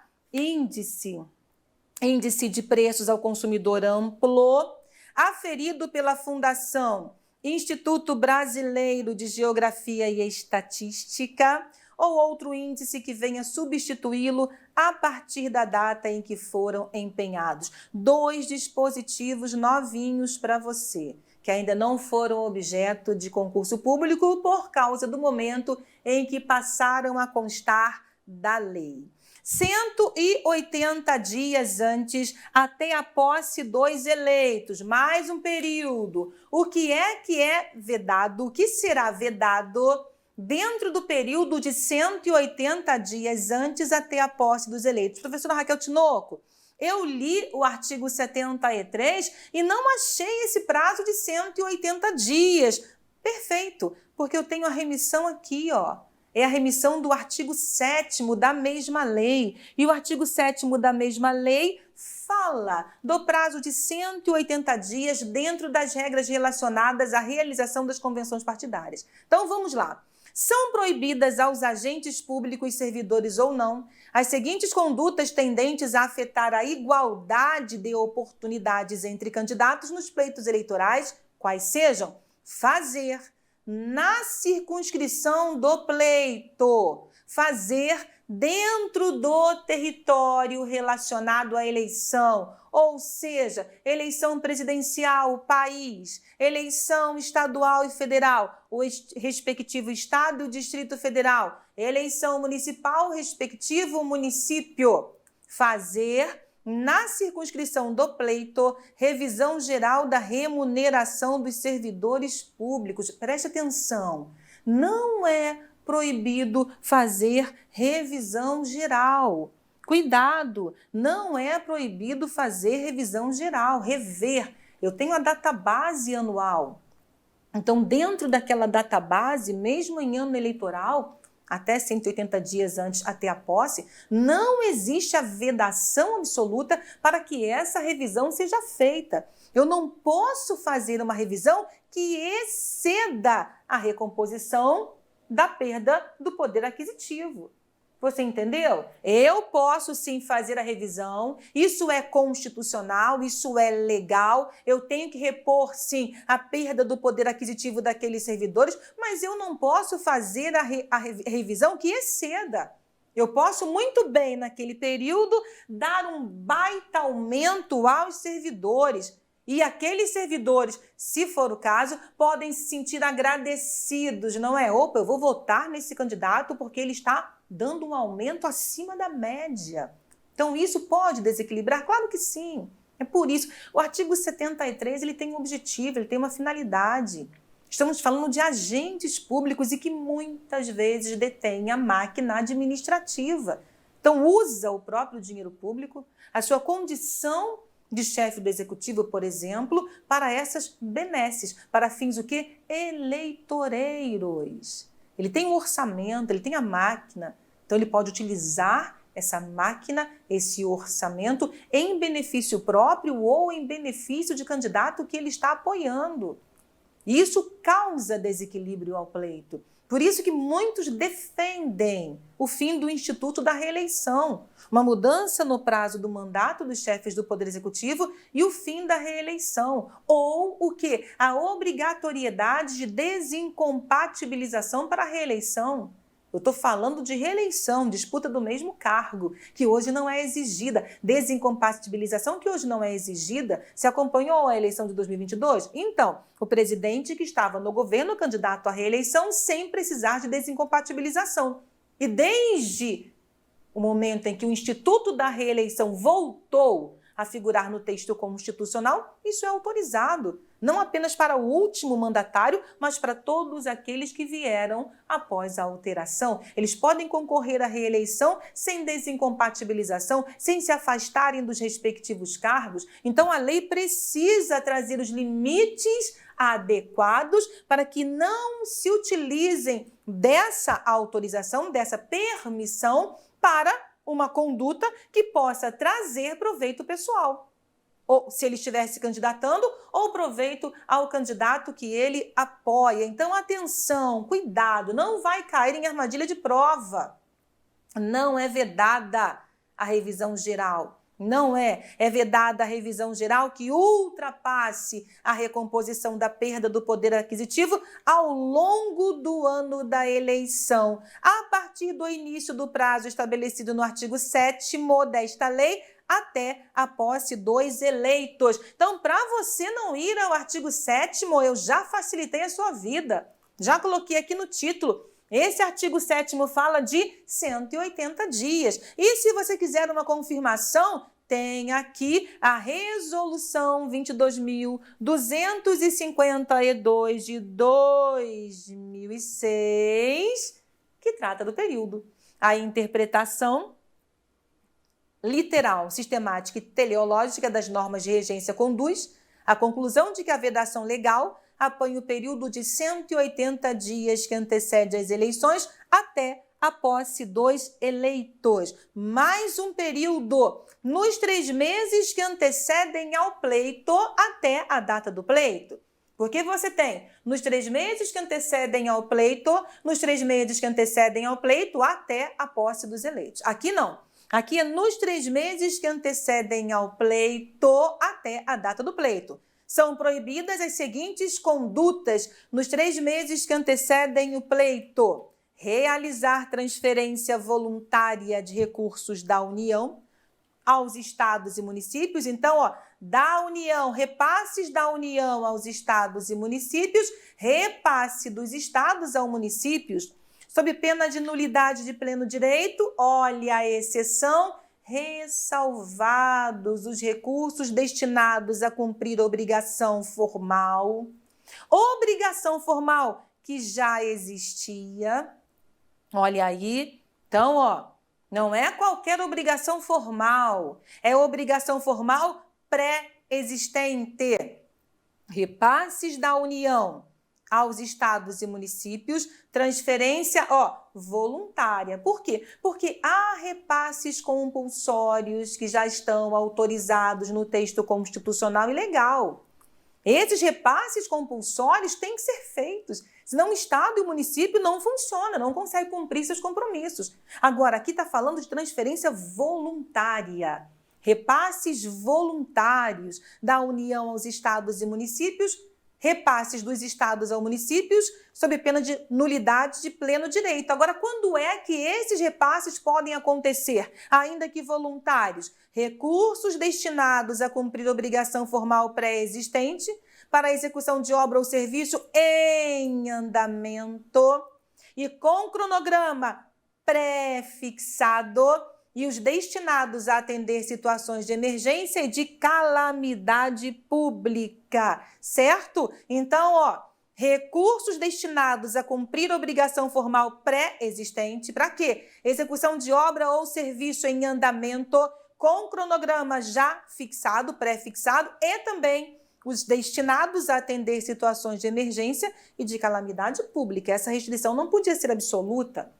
Índice de Preços ao Consumidor Amplo, aferido pela Fundação Instituto Brasileiro de Geografia e Estatística, ou outro índice que venha substituí-lo a partir da data em que foram empenhados. 2 dispositivos novinhos para você, que ainda não foram objeto de concurso público por causa do momento em que passaram a constar da lei. 180 dias antes, até a posse dos eleitos, mais um período. O que é vedado? O que será vedado dentro do período de 180 dias antes até a posse dos eleitos? Professora Raquel Tinoco, eu li o artigo 73 e não achei esse prazo de 180 dias. Perfeito, porque eu tenho a remissão aqui, É a remissão do artigo 7º da mesma lei. E o artigo 7º da mesma lei fala do prazo de 180 dias dentro das regras relacionadas à realização das convenções partidárias. Então, vamos lá. São proibidas aos agentes públicos, servidores ou não, as seguintes condutas tendentes a afetar a igualdade de oportunidades entre candidatos nos pleitos eleitorais, quais sejam: fazer, na circunscrição do pleito, fazer dentro do território relacionado à eleição, ou seja, eleição presidencial, país, eleição estadual e federal, o respectivo estado e o Distrito Federal, eleição municipal, respectivo município, fazer na circunscrição do pleito, revisão geral da remuneração dos servidores públicos. Preste atenção, não é proibido fazer revisão geral. Cuidado, não é proibido fazer revisão geral, rever. Eu tenho a database anual. Então, dentro daquela database, mesmo em ano eleitoral, até 180 dias antes, até a posse, não existe a vedação absoluta para que essa revisão seja feita. Eu não posso fazer uma revisão que exceda a recomposição da perda do poder aquisitivo. Você entendeu? Eu posso sim fazer a revisão, isso é constitucional, isso é legal, eu tenho que repor sim a perda do poder aquisitivo daqueles servidores, mas eu não posso fazer a revisão que exceda. Eu posso muito bem, naquele período, dar um baita aumento aos servidores. E aqueles servidores, se for o caso, podem se sentir agradecidos, não é? Opa, eu vou votar nesse candidato porque ele está dando um aumento acima da média. Então, isso pode desequilibrar? Claro que sim. É por isso. O artigo 73 ele tem um objetivo, ele tem uma finalidade. Estamos falando de agentes públicos e que muitas vezes detêm a máquina administrativa. Então, usa o próprio dinheiro público, a sua condição de chefe do executivo, por exemplo, para essas benesses, para fins o quê? Eleitoreiros. Ele tem um orçamento, ele tem a máquina, então ele pode utilizar essa máquina, esse orçamento, em benefício próprio ou em benefício de candidato que ele está apoiando. E isso causa desequilíbrio ao pleito. Por isso que muitos defendem o fim do instituto da reeleição, uma mudança no prazo do mandato dos chefes do Poder Executivo e o fim da reeleição. Ou o quê? A obrigatoriedade de desincompatibilização para a reeleição. Eu estou falando de reeleição, disputa do mesmo cargo, que hoje não é exigida. Desincompatibilização, que hoje não é exigida. Se acompanhou a eleição de 2022? Então, o presidente que estava no governo, candidato à reeleição, sem precisar de desincompatibilização. E desde o momento em que o Instituto da Reeleição voltou a figurar no texto constitucional, isso é autorizado, não apenas para o último mandatário, mas para todos aqueles que vieram após a alteração. Eles podem concorrer à reeleição sem desincompatibilização, sem se afastarem dos respectivos cargos. Então, a lei precisa trazer os limites adequados para que não se utilizem dessa autorização, dessa permissão para uma conduta que possa trazer proveito pessoal. Ou se ele estiver se candidatando, ou proveito ao candidato que ele apoia. Então, atenção, cuidado, não vai cair em armadilha de prova. Não é vedada a revisão geral. Não é vedada a revisão geral que ultrapasse a recomposição da perda do poder aquisitivo ao longo do ano da eleição, a partir do início do prazo estabelecido no artigo 7º desta lei, até a posse dos eleitos. Então, para você não ir ao artigo 7º, eu já facilitei a sua vida. Já coloquei aqui no título. Esse artigo 7º fala de 180 dias. E se você quiser uma confirmação, tem aqui a Resolução 22.252 de 2006, que trata do período. A interpretação literal, sistemática e teleológica das normas de regência conduz à conclusão de que a vedação legal apanha o período de 180 dias que antecede as eleições até a posse dos eleitores. Mais um período nos 3 meses que antecedem ao pleito até a data do pleito. Porque você tem nos 3 meses que antecedem ao pleito, nos 3 meses que antecedem ao pleito até a posse dos eleitos. Aqui não. Aqui é nos 3 meses que antecedem ao pleito até a data do pleito. São proibidas as seguintes condutas nos 3 meses que antecedem o pleito: realizar transferência voluntária de recursos da União aos estados e municípios. Então, da União, repasses da União aos estados e municípios, repasse dos estados aos municípios, sob pena de nulidade de pleno direito, olha a exceção, ressalvados os recursos destinados a cumprir obrigação formal. Obrigação formal que já existia. Olha aí. Então, não é qualquer obrigação formal, é obrigação formal pré-existente. Repasses da União aos estados e municípios, transferência, voluntária. Por quê? Porque há repasses compulsórios que já estão autorizados no texto constitucional e legal. Esses repasses compulsórios têm que ser feitos, senão o estado e o município não funcionam, não conseguem cumprir seus compromissos. Agora, aqui está falando de transferência voluntária. Repasses voluntários da União aos estados e municípios, repasses dos estados aos municípios, sob pena de nulidade de pleno direito. Agora, quando é que esses repasses podem acontecer, ainda que voluntários? Recursos destinados a cumprir obrigação formal pré-existente para a execução de obra ou serviço em andamento e com cronograma pré-fixado, e os destinados a atender situações de emergência e de calamidade pública, certo? Então, recursos destinados a cumprir obrigação formal pré-existente, para quê? Execução de obra ou serviço em andamento com cronograma já fixado, pré-fixado, e também os destinados a atender situações de emergência e de calamidade pública. Essa restrição não podia ser absoluta,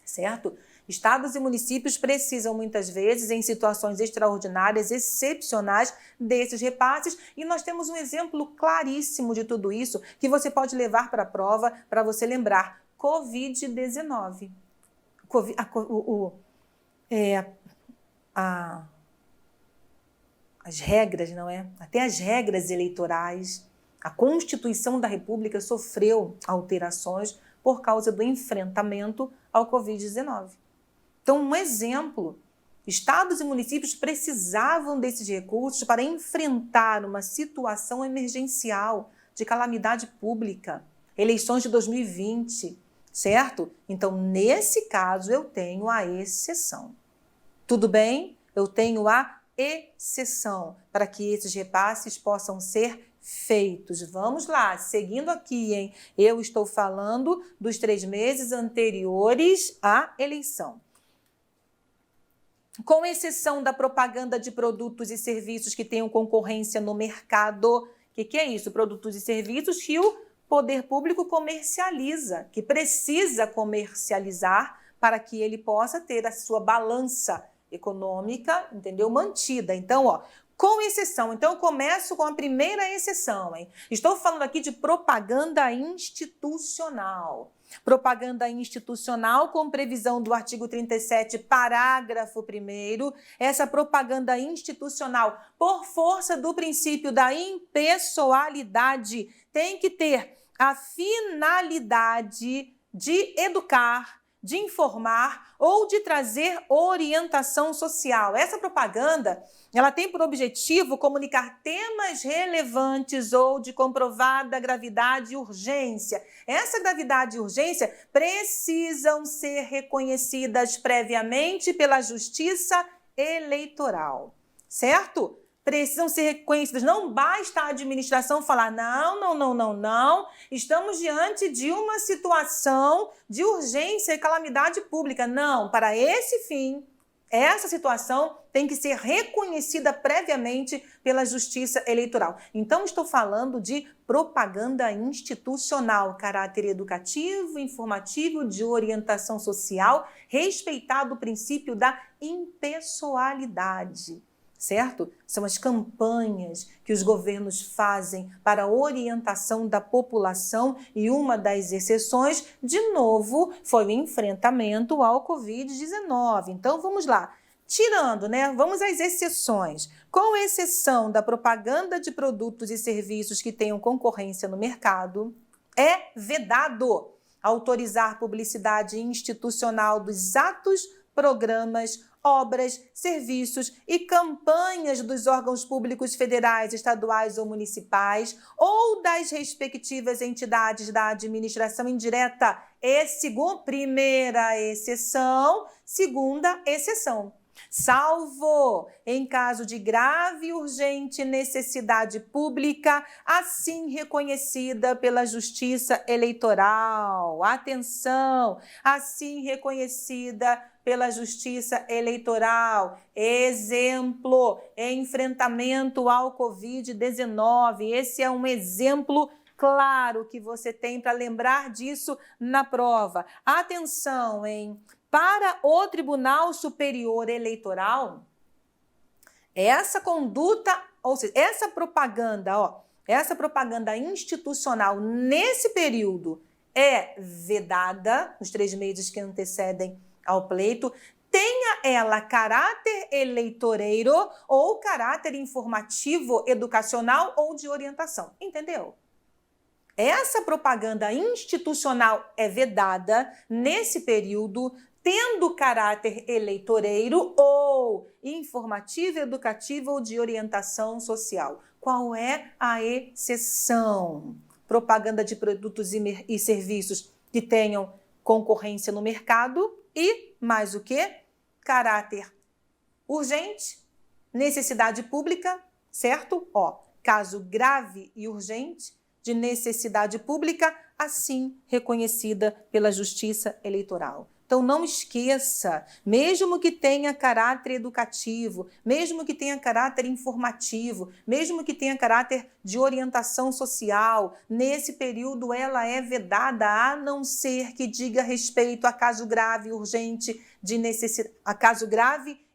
certo? Estados e municípios precisam, muitas vezes, em situações extraordinárias, excepcionais, desses repasses. E nós temos um exemplo claríssimo de tudo isso, que você pode levar para a prova, para você lembrar. Covid-19. As regras, não é? Até as regras eleitorais, a Constituição da República sofreu alterações por causa do enfrentamento ao Covid-19. Então, um exemplo, estados e municípios precisavam desses recursos para enfrentar uma situação emergencial de calamidade pública, eleições de 2020, certo? Então, nesse caso, eu tenho a exceção. Tudo bem? Eu tenho a exceção para que esses repasses possam ser feitos. Vamos lá, seguindo aqui, hein? Eu estou falando dos 3 meses anteriores à eleição. Com exceção da propaganda de produtos e serviços que tenham concorrência no mercado. O que é isso? Produtos e serviços que o poder público comercializa, que precisa comercializar para que ele possa ter a sua balança econômica, entendeu? Mantida. Então, ó, com exceção. Então, eu começo com a primeira exceção, hein? Estou falando aqui de propaganda institucional. Propaganda institucional com previsão do artigo 37, parágrafo 1º. Essa propaganda institucional, por força do princípio da impessoalidade, tem que ter a finalidade de educar, de informar ou de trazer orientação social. Essa propaganda, ela tem por objetivo comunicar temas relevantes ou de comprovada gravidade e urgência. Essa gravidade e urgência precisam ser reconhecidas previamente pela Justiça Eleitoral, certo? Precisam ser reconhecidas. Não basta a administração falar, não, estamos diante de uma situação de urgência e calamidade pública. Não, para esse fim, essa situação tem que ser reconhecida previamente pela Justiça Eleitoral. Então, estou falando de propaganda institucional, caráter educativo, informativo, de orientação social, respeitado o princípio da impessoalidade. Certo? São as campanhas que os governos fazem para a orientação da população e uma das exceções, de novo, foi o enfrentamento ao Covid-19. Então, vamos lá. Tirando, né? Vamos às exceções. Com exceção da propaganda de produtos e serviços que tenham concorrência no mercado, é vedado autorizar publicidade institucional dos atos, programas, obras, serviços e campanhas dos órgãos públicos federais, estaduais ou municipais ou das respectivas entidades da administração indireta. Primeira exceção, segunda exceção. Salvo em caso de grave e urgente necessidade pública, assim reconhecida pela Justiça Eleitoral. Atenção! Assim reconhecida pela Justiça Eleitoral. Exemplo, enfrentamento ao Covid-19. Esse é um exemplo claro que você tem para lembrar disso na prova. Atenção, hein? Para o Tribunal Superior Eleitoral, essa conduta, ou seja, essa propaganda institucional nesse período é vedada, nos 3 meses que antecedem ao pleito, tenha ela caráter eleitoreiro ou caráter informativo, educacional ou de orientação. Entendeu? Essa propaganda institucional é vedada nesse período, tendo caráter eleitoreiro ou informativo, educativo ou de orientação social. Qual é a exceção? Propaganda de produtos e serviços que tenham concorrência no mercado e, mais o quê? Caráter urgente, necessidade pública, certo? Caso grave e urgente, de necessidade pública, assim reconhecida pela Justiça Eleitoral. Então, não esqueça, mesmo que tenha caráter educativo, mesmo que tenha caráter informativo, mesmo que tenha caráter de orientação social, nesse período ela é vedada, a não ser que diga respeito a caso grave e urgente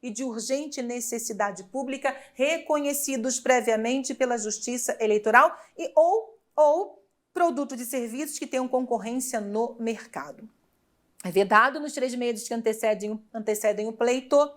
e de urgente necessidade pública, reconhecidos previamente pela Justiça Eleitoral ou produtos de serviços que tenham concorrência no mercado. É vedado nos 3 meses que antecedem o pleito,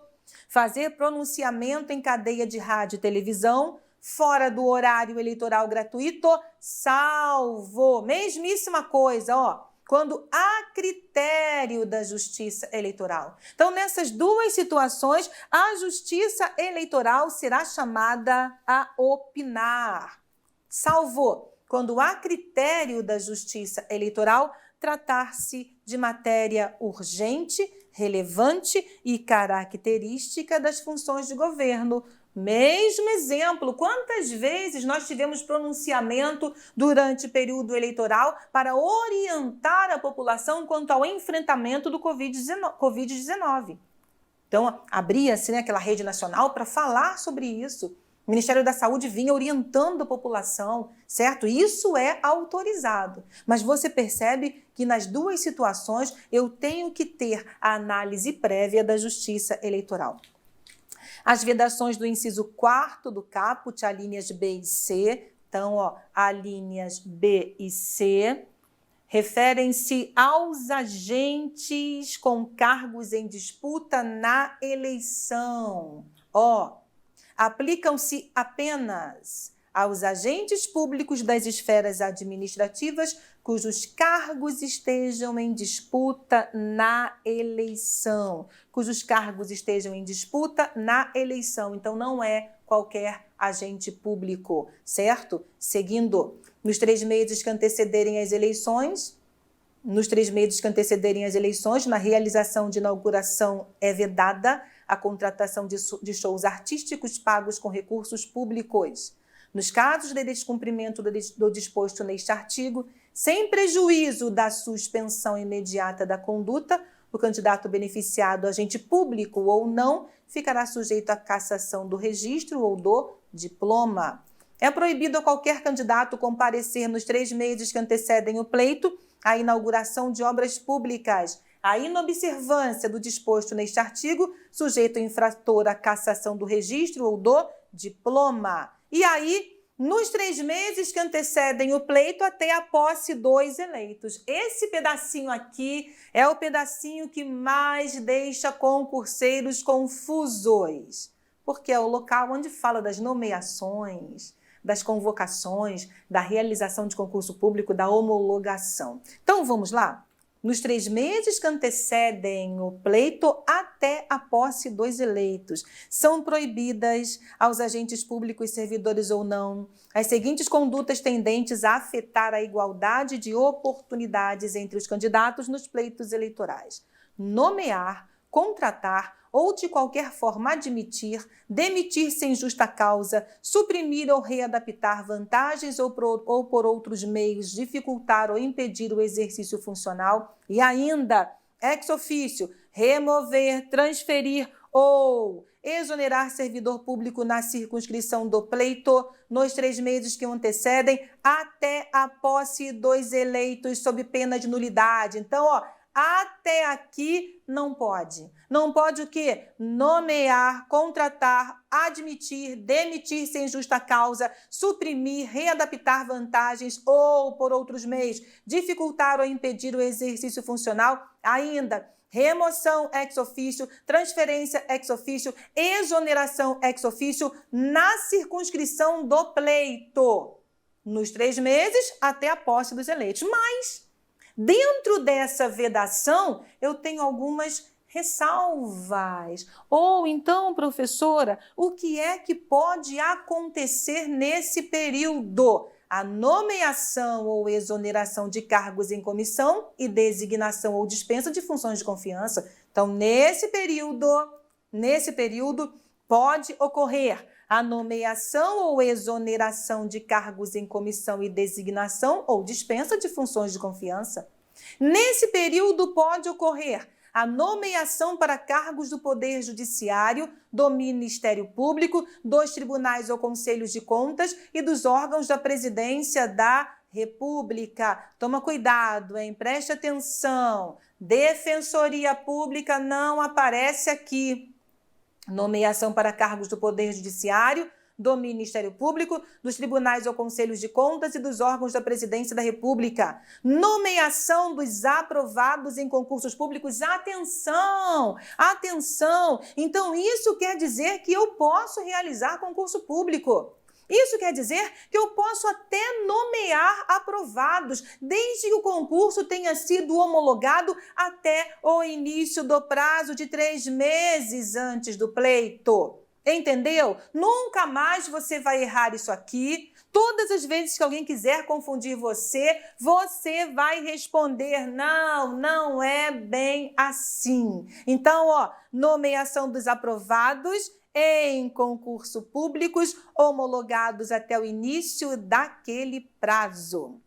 fazer pronunciamento em cadeia de rádio e televisão, fora do horário eleitoral gratuito, salvo, mesmíssima coisa, quando há critério da Justiça Eleitoral. Então, nessas 2 situações, a Justiça Eleitoral será chamada a opinar, salvo quando há critério da Justiça Eleitoral, tratar-se de matéria urgente, relevante e característica das funções de governo, Mesmo exemplo, quantas vezes nós tivemos pronunciamento durante o período eleitoral para orientar a população quanto ao enfrentamento do Covid-19? Então, abria-se, aquela rede nacional para falar sobre isso. O Ministério da Saúde vinha orientando a população, certo? Isso é autorizado. Mas você percebe que nas duas situações eu tenho que ter a análise prévia da Justiça Eleitoral. As vedações do inciso 4º do caput, alíneas B e C, então, alíneas B e C, referem-se aos agentes com cargos em disputa na eleição. Aplicam-se apenas aos agentes públicos das esferas administrativas cujos cargos estejam em disputa na eleição. Cujos cargos estejam em disputa na eleição. Então, não é qualquer agente público, certo? Seguindo, nos 3 meses que antecederem as eleições, na realização de inauguração é vedada a contratação de shows artísticos pagos com recursos públicos. Nos casos de descumprimento do disposto neste artigo, sem prejuízo da suspensão imediata da conduta, o candidato beneficiado, agente público ou não, ficará sujeito à cassação do registro ou do diploma. É proibido a qualquer candidato comparecer nos 3 meses que antecedem o pleito à inauguração de obras públicas. A inobservância do disposto neste artigo, sujeito o infrator à cassação do registro ou do diploma. E aí, nos 3 meses que antecedem o pleito até a posse dos eleitos. Esse pedacinho aqui é o pedacinho que mais deixa concurseiros confusos, porque é o local onde fala das nomeações, das convocações, da realização de concurso público, da homologação. Então, vamos lá? Nos 3 meses que antecedem o pleito até a posse dos eleitos, são proibidas aos agentes públicos, servidores ou não, as seguintes condutas tendentes a afetar a igualdade de oportunidades entre os candidatos nos pleitos eleitorais: nomear, contratar ou de qualquer forma admitir, demitir sem justa causa, suprimir ou readaptar vantagens ou por outros meios dificultar ou impedir o exercício funcional e ainda, ex officio, remover, transferir ou exonerar servidor público na circunscrição do pleito nos 3 meses que o antecedem até a posse dos eleitos sob pena de nulidade. Então, até aqui não pode. Não pode o quê? Nomear, contratar, admitir, demitir sem justa causa, suprimir, readaptar vantagens ou, por outros meios, dificultar ou impedir o exercício funcional. Ainda, remoção ex officio, transferência ex officio, exoneração ex officio na circunscrição do pleito, nos 3 meses até a posse dos eleitos. Mas, dentro dessa vedação, eu tenho algumas ressalvas. Ou então, professora, o que é que pode acontecer nesse período? A nomeação ou exoneração de cargos em comissão e designação ou dispensa de funções de confiança. Então, nesse período pode ocorrer a nomeação ou exoneração de cargos em comissão e designação ou dispensa de funções de confiança. Nesse período pode ocorrer a nomeação para cargos do Poder Judiciário, do Ministério Público, dos tribunais ou conselhos de contas e dos órgãos da Presidência da República. Toma cuidado, hein? Preste atenção. Defensoria Pública não aparece aqui. Nomeação para cargos do Poder Judiciário, do Ministério Público, dos tribunais ou conselhos de contas e dos órgãos da Presidência da República. Nomeação dos aprovados em concursos públicos. Atenção! Atenção! Então, isso quer dizer que eu posso realizar concurso público. Isso quer dizer que eu posso até nomear aprovados, desde que o concurso tenha sido homologado até o início do prazo de 3 meses antes do pleito. Entendeu? Nunca mais você vai errar isso aqui. Todas as vezes que alguém quiser confundir você, você vai responder: não, não é bem assim. Então, nomeação dos aprovados em concurso públicos homologados até o início daquele prazo.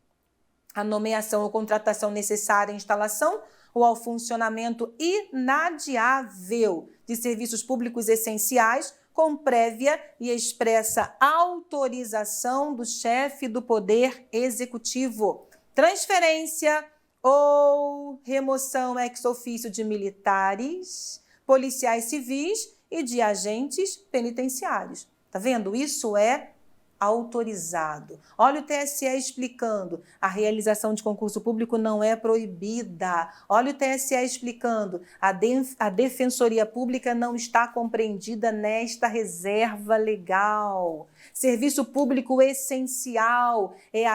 A nomeação ou contratação necessária à instalação ou ao funcionamento inadiável de serviços públicos essenciais com prévia e expressa autorização do chefe do Poder Executivo. Transferência ou remoção ex officio de militares, policiais civis e de agentes penitenciários. Tá vendo? Isso é autorizado. Olha o TSE explicando, a realização de concurso público não é proibida. Olha o TSE explicando, a Defensoria Pública não está compreendida nesta reserva legal. Serviço público essencial é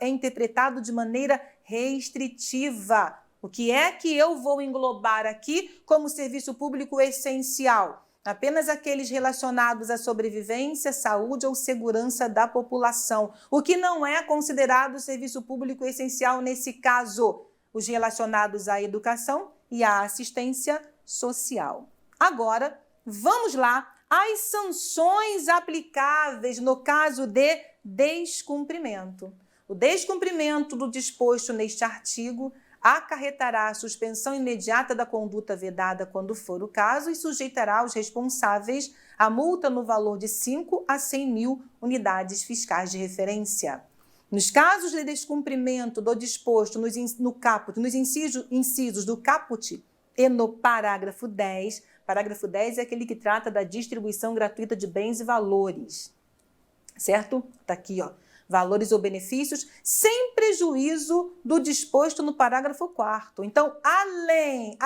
interpretado de maneira restritiva. O que é que eu vou englobar aqui como serviço público essencial? Apenas aqueles relacionados à sobrevivência, saúde ou segurança da população. O que não é considerado serviço público essencial nesse caso? Os relacionados à educação e à assistência social. Agora, vamos lá às sanções aplicáveis no caso de descumprimento. O descumprimento do disposto neste artigo acarretará a suspensão imediata da conduta vedada quando for o caso e sujeitará os responsáveis a multa no valor de 5 a 100 mil unidades fiscais de referência. Nos casos de descumprimento do disposto nos incisos do caput e no parágrafo 10 é aquele que trata da distribuição gratuita de bens e valores, certo? Está aqui, ó. Valores ou benefícios, sem prejuízo do disposto no parágrafo 4º. Então, além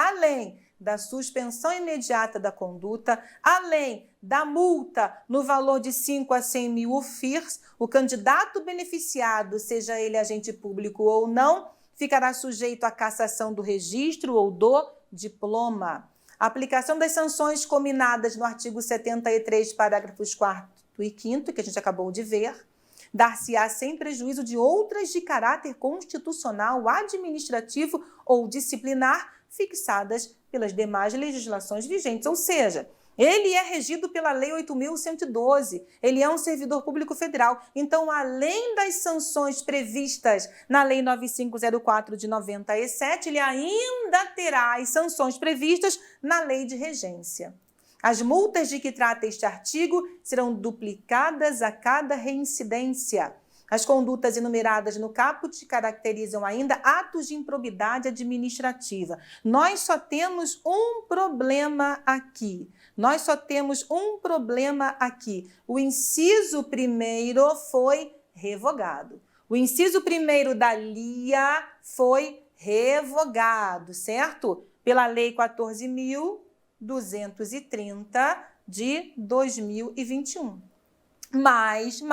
da suspensão imediata da conduta, além da multa no valor de 5 a 100 mil UFIRs, o candidato beneficiado, seja ele agente público ou não, ficará sujeito à cassação do registro ou do diploma. A aplicação das sanções combinadas no artigo 73, parágrafos 4º e 5º, que a gente acabou de ver, dar-se-á sem prejuízo de outras de caráter constitucional, administrativo ou disciplinar fixadas pelas demais legislações vigentes. Ou seja, ele é regido pela Lei 8.112, ele é um servidor público federal. Então, além das sanções previstas na Lei 9504 de 97, ele ainda terá as sanções previstas na Lei de Regência. As multas de que trata este artigo serão duplicadas a cada reincidência. As condutas enumeradas no caput caracterizam ainda atos de improbidade administrativa. Nós só temos um problema aqui. O inciso 1º foi revogado. O inciso 1º da LIA foi revogado, certo? Pela Lei 14.230 de 2021. Mas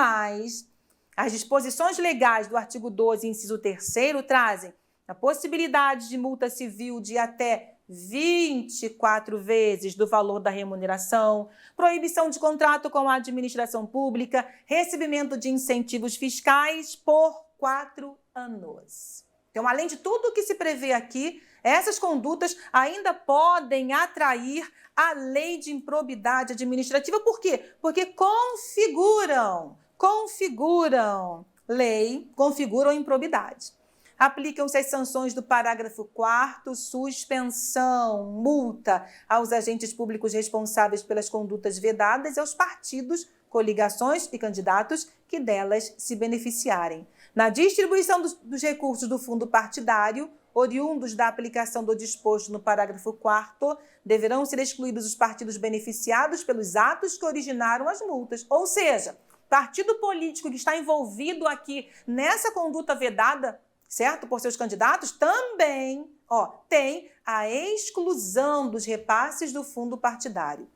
as disposições legais do artigo 12, inciso 3º, trazem a possibilidade de multa civil de até 24 vezes do valor da remuneração, proibição de contrato com a administração pública, recebimento de incentivos fiscais por 4 anos. Então, além de tudo o que se prevê aqui, essas condutas ainda podem atrair a lei de improbidade administrativa. Por quê? Porque configuram improbidade. Aplicam-se as sanções do parágrafo 4º, suspensão, multa aos agentes públicos responsáveis pelas condutas vedadas e aos partidos, coligações e candidatos que delas se beneficiarem. Na distribuição dos recursos do fundo partidário, oriundos da aplicação do disposto no parágrafo 4º, deverão ser excluídos os partidos beneficiados pelos atos que originaram as multas. Ou seja, partido político que está envolvido aqui nessa conduta vedada, certo, por seus candidatos, também tem a exclusão dos repasses do fundo partidário.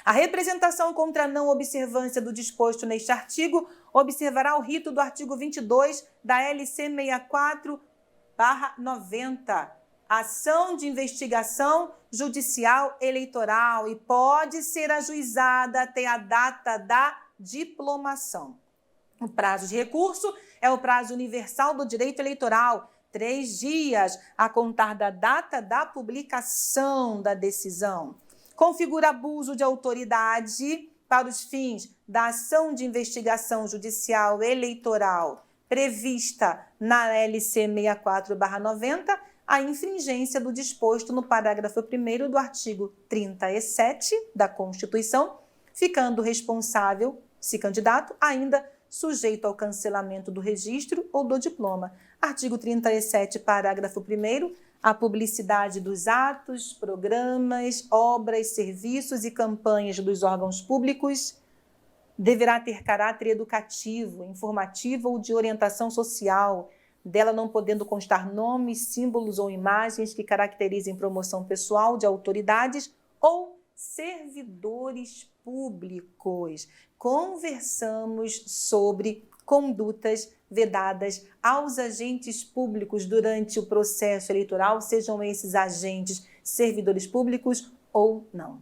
A representação contra a não observância do disposto neste artigo observará o rito do artigo 22 da LC 64/90, ação de investigação judicial eleitoral, e pode ser ajuizada até a data da diplomação. O prazo de recurso é o prazo universal do direito eleitoral, 3 dias a contar da data da publicação da decisão. configura abuso de autoridade para os fins da ação de investigação judicial eleitoral prevista na LC 64/90, a infringência do disposto no parágrafo 1º do artigo 37 da Constituição, ficando responsável, se candidato, ainda sujeito ao cancelamento do registro ou do diploma. Artigo 37, parágrafo 1º, a publicidade dos atos, programas, obras, serviços e campanhas dos órgãos públicos deverá ter caráter educativo, informativo ou de orientação social, dela não podendo constar nomes, símbolos ou imagens que caracterizem promoção pessoal de autoridades ou servidores públicos. Conversamos sobre condutas vedadas aos agentes públicos durante o processo eleitoral, sejam esses agentes servidores públicos ou não.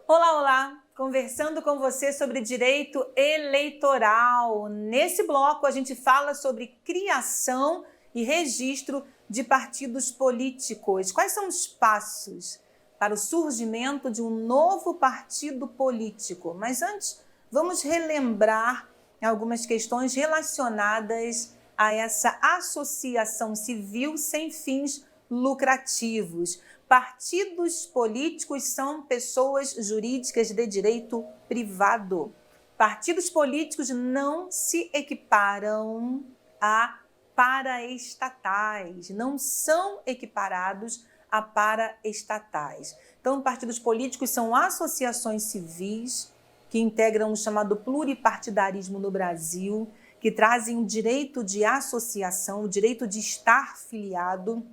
Olá, olá! Conversando com você sobre direito eleitoral. Nesse bloco, a gente fala sobre criação e registro de partidos políticos. Quais são os passos para o surgimento de um novo partido político? Mas antes, vamos relembrar algumas questões relacionadas a essa associação civil sem fins lucrativos. Partidos políticos são pessoas jurídicas de direito privado. Partidos políticos não se equiparam a paraestatais, não são equiparados a paraestatais. Então, partidos políticos são associações civis que integram o chamado pluripartidarismo no Brasil, que trazem o direito de associação, o direito de estar filiado,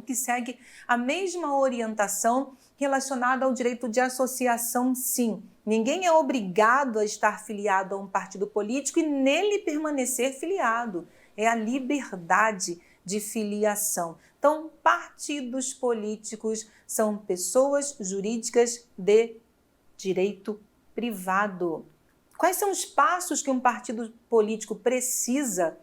que segue a mesma orientação relacionada ao direito de associação, sim. Ninguém é obrigado a estar filiado a um partido político e nele permanecer filiado. É a liberdade de filiação. Então, partidos políticos são pessoas jurídicas de direito privado. Quais são os passos que um partido político precisa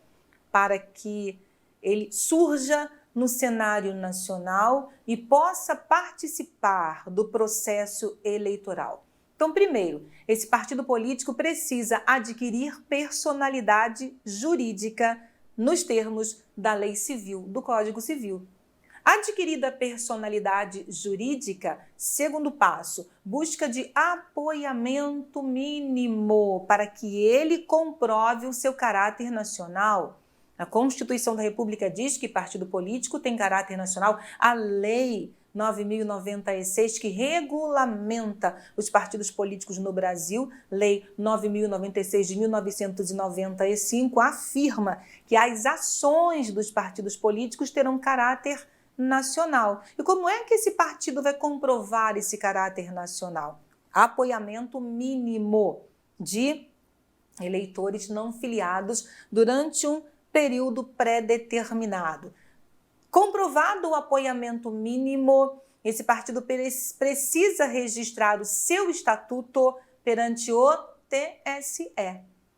para que ele surja no cenário nacional e possa participar do processo eleitoral? Então, primeiro, esse partido político precisa adquirir personalidade jurídica nos termos da Lei Civil, do Código Civil. Adquirida personalidade jurídica, segundo passo, busca de apoiamento mínimo para que ele comprove o seu caráter nacional. A Constituição da República diz que partido político tem caráter nacional. A Lei 9.096, que regulamenta os partidos políticos no Brasil, Lei 9.096 de 1995, afirma que as ações dos partidos políticos terão caráter nacional. E como é que esse partido vai comprovar esse caráter nacional? Apoiamento mínimo de eleitores não filiados durante um período pré-determinado. Comprovado o apoiamento mínimo, esse partido precisa registrar o seu estatuto perante o TSE.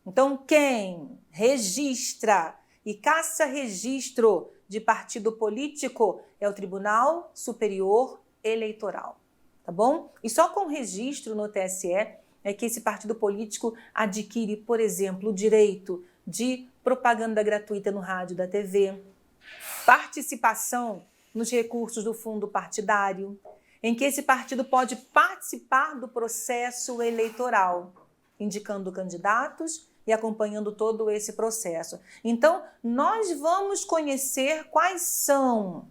Então, quem registra e caça registro de partido político é o Tribunal Superior Eleitoral, tá bom? E só com registro no TSE é que esse partido político adquire, por exemplo, o direito de propaganda gratuita no rádio e da TV, participação nos recursos do fundo partidário, em que esse partido pode participar do processo eleitoral, indicando candidatos e acompanhando todo esse processo. Então, nós vamos conhecer quais são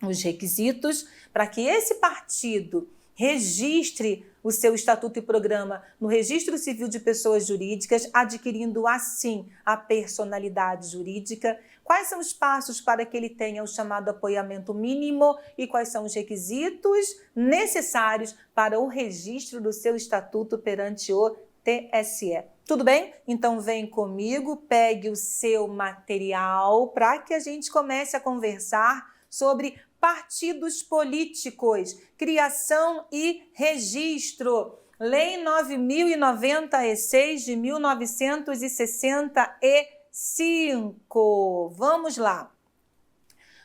os requisitos para que esse partido registre o seu estatuto e programa no Registro Civil de Pessoas Jurídicas, adquirindo assim a personalidade jurídica. Quais são os passos para que ele tenha o chamado apoiamento mínimo e quais são os requisitos necessários para o registro do seu estatuto perante o TSE. Tudo bem? Então vem comigo, pegue o seu material para que a gente comece a conversar sobre partidos políticos, criação e registro. Lei 9.096 de 1965. Vamos lá.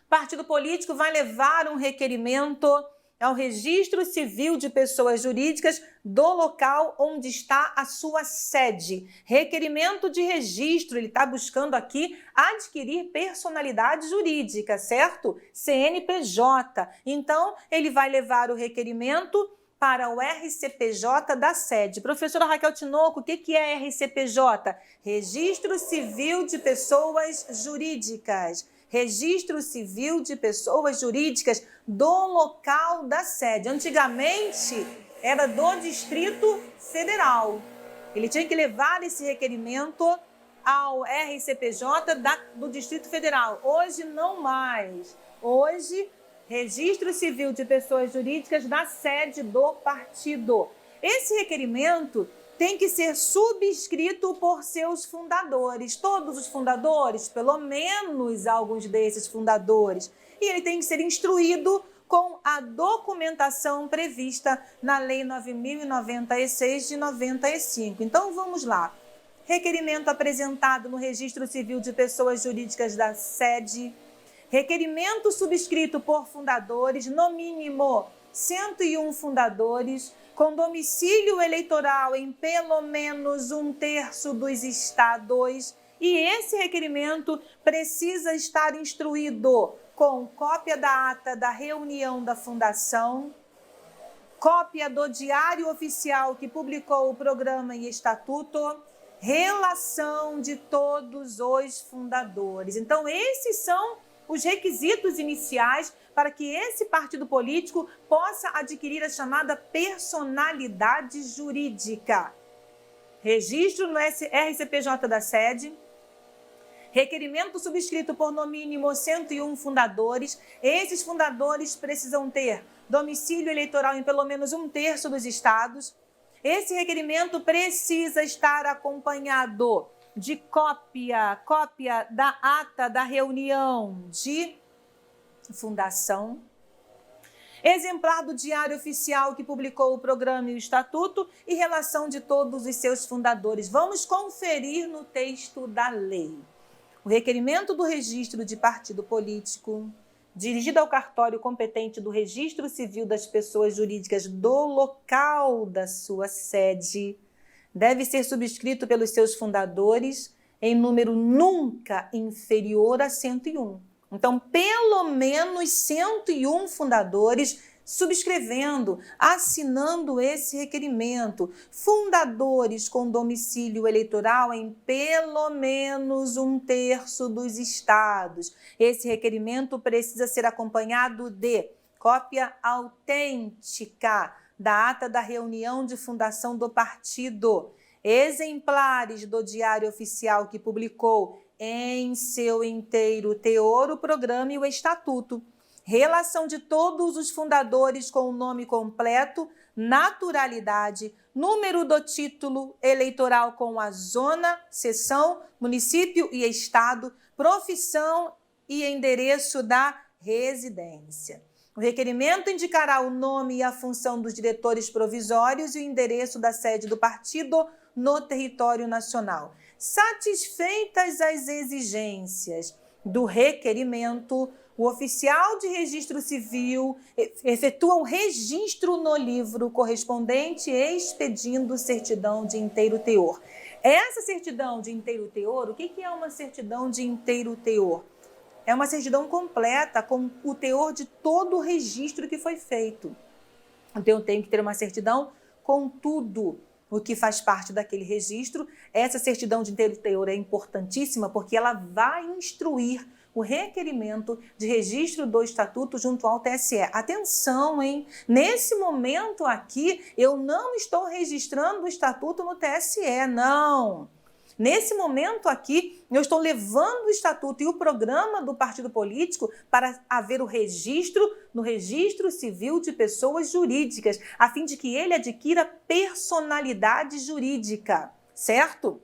Partido político vai levar um requerimento ao registro civil de pessoas jurídicas do local onde está a sua sede. Requerimento de registro, ele está buscando aqui adquirir personalidade jurídica, certo? CNPJ. Então, ele vai levar o requerimento para o RCPJ da sede. Professora Raquel Tinoco, o que é RCPJ? Registro Civil de Pessoas Jurídicas. Registro Civil de Pessoas Jurídicas do local da sede. Antigamente, era do Distrito Federal. Ele tinha que levar esse requerimento ao RCPJ do Distrito Federal. Hoje, não mais. Hoje, Registro Civil de Pessoas Jurídicas da sede do partido. Esse requerimento tem que ser subscrito por seus fundadores. Todos os fundadores, pelo menos alguns desses fundadores. E ele tem que ser instruído com a documentação prevista na Lei 9.096 de 95. Então, vamos lá. Requerimento apresentado no Registro Civil de Pessoas Jurídicas da sede. Requerimento subscrito por fundadores, no mínimo 101 fundadores, com domicílio eleitoral em pelo menos 1/3 dos estados. E esse requerimento precisa estar instruído com cópia da ata da reunião da fundação, cópia do diário oficial que publicou o programa e estatuto, relação de todos os fundadores. Então, esses são os requisitos iniciais para que esse partido político possa adquirir a chamada personalidade jurídica. Registro no RCPJ da sede, requerimento subscrito por no mínimo 101 fundadores. Esses fundadores precisam ter domicílio eleitoral em pelo menos 1/3 dos estados. Esse requerimento precisa estar acompanhado de cópia da ata da reunião de fundação, exemplar do diário oficial que publicou o programa e o estatuto e relação de todos os seus fundadores. Vamos conferir no texto da lei. O requerimento do registro de partido político, dirigido ao cartório competente do Registro Civil das Pessoas Jurídicas do local da sua sede, deve ser subscrito pelos seus fundadores em número nunca inferior a 101. Então, pelo menos 101 fundadores subscrevendo, assinando esse requerimento. Fundadores com domicílio eleitoral em pelo menos 1/3 dos estados. Esse requerimento precisa ser acompanhado de cópia autêntica da ata da reunião de fundação do partido, exemplares do diário oficial que publicou em seu inteiro teor o programa e o estatuto, relação de todos os fundadores com o nome completo, naturalidade, número do título eleitoral com a zona, seção, município e estado, profissão e endereço da residência. O requerimento indicará o nome e a função dos diretores provisórios e o endereço da sede do partido no território nacional. Satisfeitas as exigências do requerimento, o oficial de registro civil efetua o registro no livro correspondente, expedindo certidão de inteiro teor. Essa certidão de inteiro teor, o que é uma certidão de inteiro teor? É uma certidão completa com o teor de todo o registro que foi feito. Então, eu tenho que ter uma certidão com tudo o que faz parte daquele registro. Essa certidão de inteiro teor é importantíssima porque ela vai instruir o requerimento de registro do estatuto junto ao TSE. Atenção, hein? Nesse momento aqui, eu não estou registrando o estatuto no TSE, não. Nesse momento aqui, eu estou levando o estatuto e o programa do partido político para haver o registro no Registro Civil de Pessoas Jurídicas, a fim de que ele adquira personalidade jurídica, certo?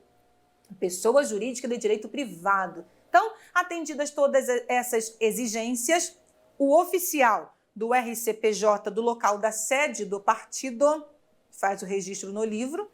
Pessoa jurídica de direito privado. Então, atendidas todas essas exigências, o oficial do RCPJ do local da sede do partido faz o registro no livro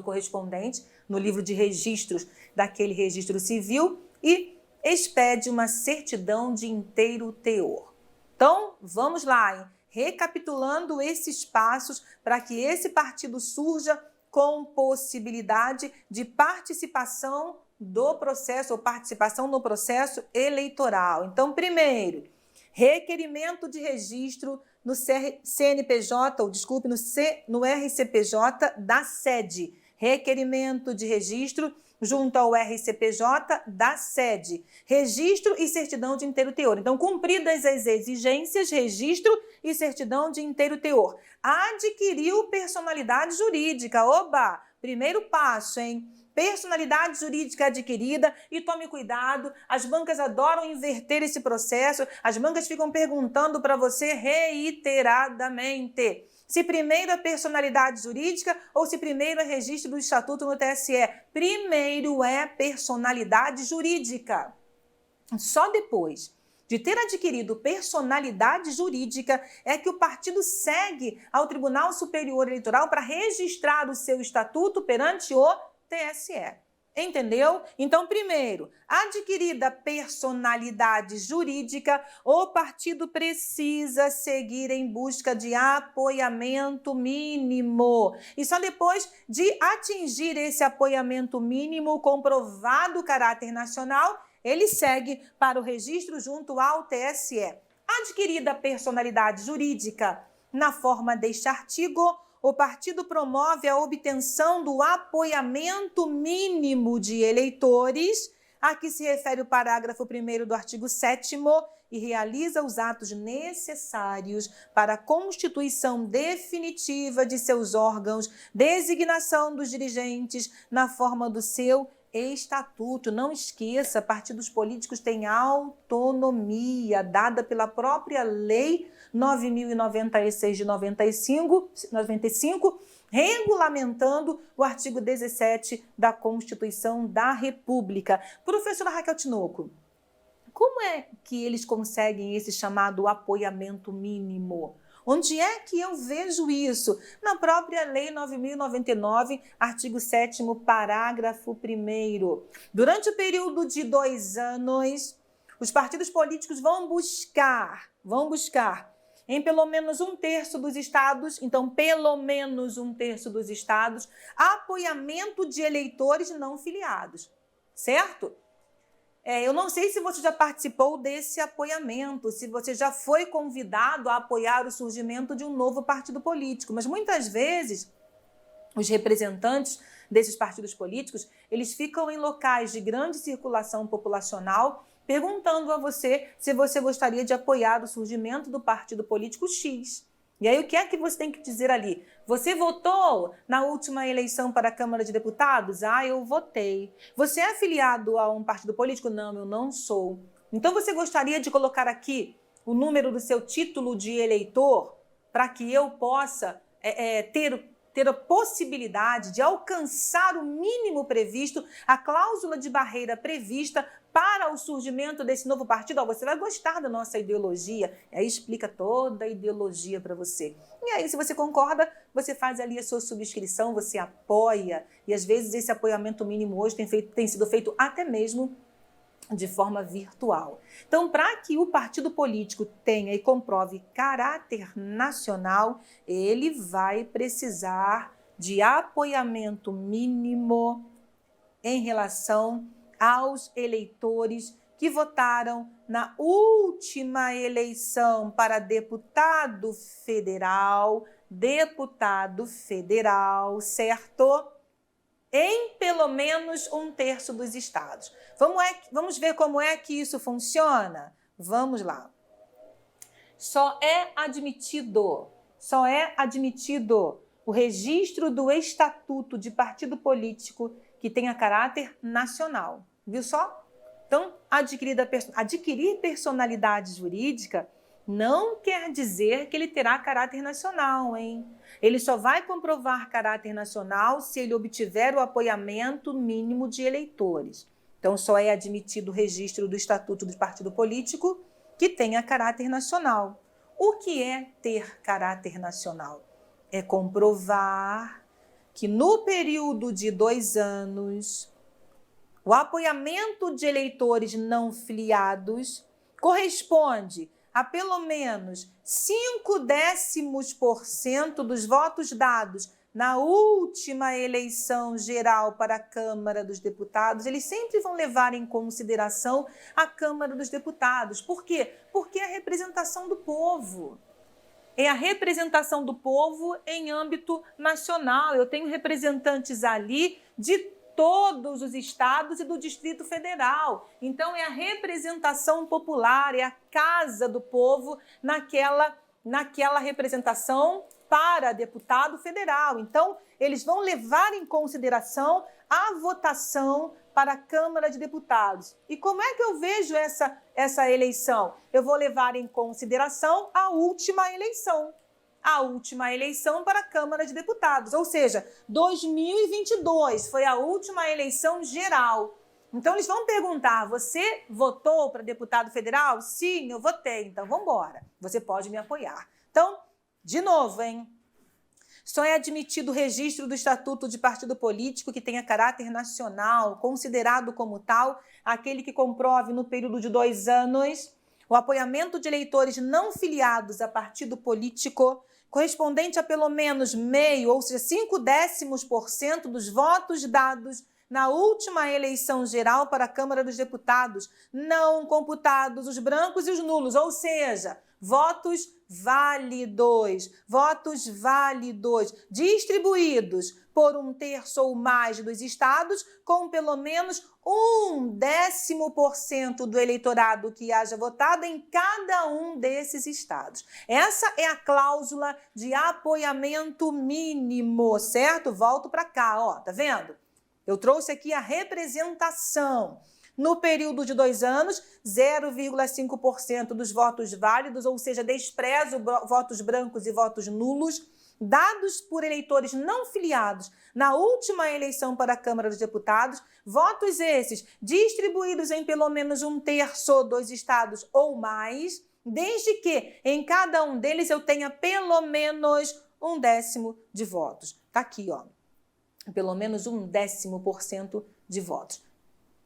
correspondente, no livro de registros daquele registro civil e expede uma certidão de inteiro teor. Então, vamos lá, hein? recapitulando esses passos para que esse partido surja com possibilidade de participação do processo ou participação no processo eleitoral. Então, primeiro, requerimento de registro no CNPJ, ou desculpe, no RCPJ da sede. Requerimento de registro junto ao RCPJ da sede. Registro e certidão de inteiro teor. Então, cumpridas as exigências, registro e certidão de inteiro teor. Adquiriu personalidade jurídica. Oba! Primeiro passo, hein? Personalidade jurídica adquirida, e tome cuidado, as bancas adoram inverter esse processo, as bancas ficam perguntando para você reiteradamente se primeiro é personalidade jurídica ou se primeiro é registro do estatuto no TSE. Primeiro é personalidade jurídica. Só depois de ter adquirido personalidade jurídica é que o partido segue ao Tribunal Superior Eleitoral para registrar o seu estatuto perante o TSE. Entendeu? Então, primeiro, adquirida personalidade jurídica, o partido precisa seguir em busca de apoiamento mínimo. E só depois de atingir esse apoiamento mínimo, comprovado o caráter nacional, ele segue para o registro junto ao TSE. Adquirida personalidade jurídica, na forma deste artigo, o partido promove a obtenção do apoiamento mínimo de eleitores, a que se refere o parágrafo 1º do artigo 7º, e realiza os atos necessários para a constituição definitiva de seus órgãos, designação dos dirigentes na forma do seu estatuto. Não esqueça, partidos políticos têm autonomia dada pela própria lei 9.096 de 95, regulamentando o artigo 17 da Constituição da República. Professora Raquel Tinoco, como é que eles conseguem esse chamado apoiamento mínimo? Onde é que eu vejo isso? Na própria Lei 9.099, artigo 7º, parágrafo 1º. Durante o período de 2 anos, os partidos políticos vão buscar em pelo menos 1/3 dos estados, então pelo menos 1/3 dos estados, apoiamento de eleitores não filiados, certo? Eu não sei se você já participou desse apoiamento, se você já foi convidado a apoiar o surgimento de um novo partido político, mas muitas vezes os representantes desses partidos políticos, eles ficam em locais de grande circulação populacional perguntando a você se você gostaria de apoiar o surgimento do partido político X. E aí, o que é que você tem que dizer ali? Você votou na última eleição para a Câmara de Deputados? Ah, eu votei. Você é afiliado a um partido político? Não, eu não sou. Então, você gostaria de colocar aqui o número do seu título de eleitor para que eu possa ter a possibilidade de alcançar o mínimo previsto, a cláusula de barreira prevista para o surgimento desse novo partido? Você vai gostar da nossa ideologia. Aí explica toda a ideologia para você. E aí, se você concorda, você faz ali a sua subscrição, você apoia. E às vezes esse apoiamento mínimo hoje tem sido feito até mesmo de forma virtual. Então, para que o partido político tenha e comprove caráter nacional, ele vai precisar de apoiamento mínimo em relação aos eleitores que votaram na última eleição para deputado federal, certo? Em pelo menos 1/3 dos estados. Vamos ver como é que isso funciona? Vamos lá. Só é admitido o registro do estatuto de partido político que tenha caráter nacional. Viu só? Então, adquirir personalidade jurídica não quer dizer que ele terá caráter nacional, hein? Ele só vai comprovar caráter nacional se ele obtiver o apoiamento mínimo de eleitores. Então, só é admitido o registro do estatuto do partido político que tenha caráter nacional. O que é ter caráter nacional? É comprovar que no período de 2 anos, o apoiamento de eleitores não filiados corresponde a pelo menos 0,5% dos votos dados na última eleição geral para a Câmara dos Deputados, eles sempre vão levar em consideração a Câmara dos Deputados. Por quê? Porque é a representação do povo. É a representação do povo em âmbito nacional. Eu tenho representantes ali de todos os estados e do Distrito Federal. Então, é a representação popular, é a casa do povo naquela representação para deputado federal. Então, eles vão levar em consideração a votação para a Câmara de Deputados. E como é que eu vejo essa eleição? Eu vou levar em consideração a última eleição para a Câmara de Deputados, ou seja, 2022 foi a última eleição geral. Então, eles vão perguntar, você votou para deputado federal? Sim, eu votei, então vamos embora, você pode me apoiar. Então, de novo, hein? Só é admitido o registro do Estatuto de Partido Político que tenha caráter nacional, considerado como tal, aquele que comprove no período de 2 anos o apoiamento de eleitores não filiados a partido político, correspondente a pelo menos meio, ou seja, 0,5% dos votos dados na última eleição geral para a Câmara dos Deputados, não computados os brancos e os nulos, ou seja, votos válidos, distribuídos por 1/3 ou mais dos estados, com pelo menos 0,1% do eleitorado que haja votado em cada um desses estados. Essa é a cláusula de apoiamento mínimo, certo? Volto para cá, ó, tá vendo? Eu trouxe aqui a representação. No período de 2 anos, 0,5% dos votos válidos, ou seja, desprezo votos brancos e votos nulos, dados por eleitores não filiados na última eleição para a Câmara dos Deputados, votos esses distribuídos em pelo menos 1/3 dos estados ou mais, desde que em cada um deles eu tenha pelo menos 1/10 de votos. Tá aqui, ó. Pelo menos 0,1% de votos.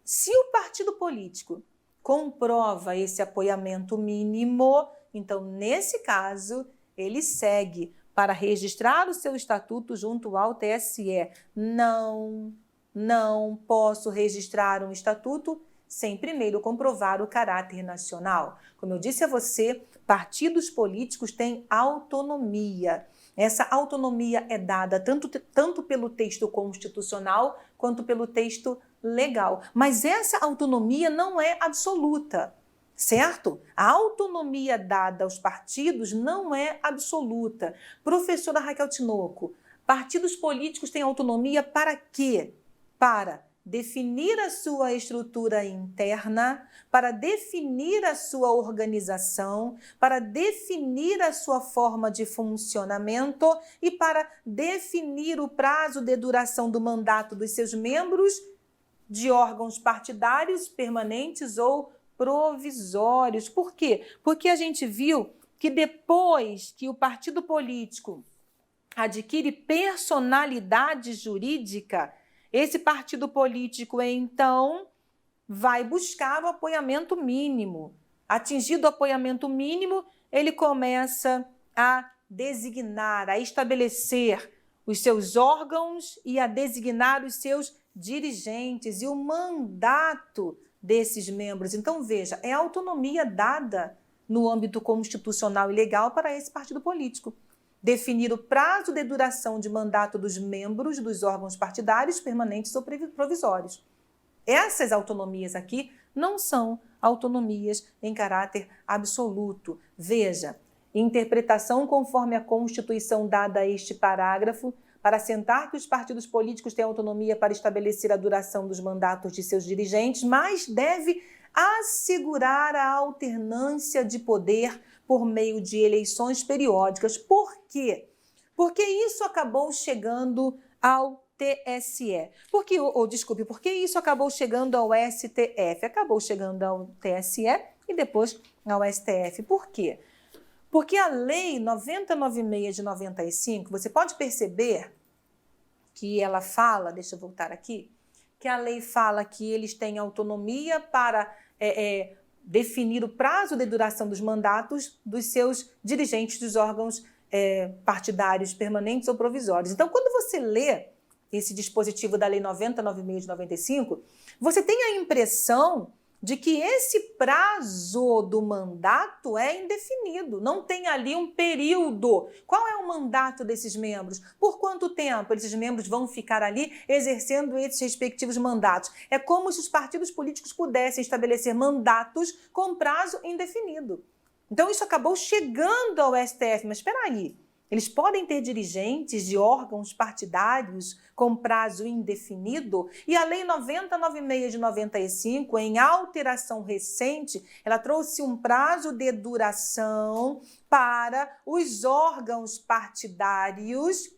Se o partido político comprova esse apoiamento mínimo, então, nesse caso, ele segue para registrar o seu estatuto junto ao TSE. Não posso registrar um estatuto sem primeiro comprovar o caráter nacional. Como eu disse a você, partidos políticos têm autonomia. Essa autonomia é dada tanto pelo texto constitucional quanto pelo texto legal. Mas essa autonomia não é absoluta, certo? A autonomia dada aos partidos não é absoluta. Professora Raquel Tinoco, partidos políticos têm autonomia para quê? Para definir a sua estrutura interna, para definir a sua organização, para definir a sua forma de funcionamento e para definir o prazo de duração do mandato dos seus membros de órgãos partidários, permanentes ou provisórios. Por quê? Porque a gente viu que depois que o partido político adquire personalidade jurídica, esse partido político, então, vai buscar o apoiamento mínimo. Atingido o apoiamento mínimo, ele começa a designar, a estabelecer os seus órgãos e a designar os seus dirigentes e o mandato desses membros. Então, veja, é a autonomia dada no âmbito constitucional e legal para esse partido político. Definir o prazo de duração de mandato dos membros dos órgãos partidários, permanentes ou provisórios. Essas autonomias aqui não são autonomias em caráter absoluto. Veja, interpretação conforme a Constituição dada a este parágrafo, para assentar que os partidos políticos têm autonomia para estabelecer a duração dos mandatos de seus dirigentes, mas deve assegurar a alternância de poder por meio de eleições periódicas. Por quê? Porque isso acabou chegando ao TSE. Porque isso acabou chegando ao STF? Acabou chegando ao TSE e depois ao STF. Por quê? Porque a Lei 9096 de 95, você pode perceber que ela fala, deixa eu voltar aqui, que a lei fala que eles têm autonomia para definir o prazo de duração dos mandatos dos seus dirigentes dos órgãos partidários permanentes ou provisórios. Então, quando você lê esse dispositivo da Lei 90.96 de 95, você tem a impressão de que esse prazo do mandato é indefinido, não tem ali um período. Qual é o mandato desses membros? Por quanto tempo esses membros vão ficar ali exercendo esses respectivos mandatos? É como se os partidos políticos pudessem estabelecer mandatos com prazo indefinido. Então isso acabou chegando ao STF, mas espera aí. Eles podem ter dirigentes de órgãos partidários com prazo indefinido? E a Lei 90.96 de 95, em alteração recente, ela trouxe um prazo de duração para os órgãos partidários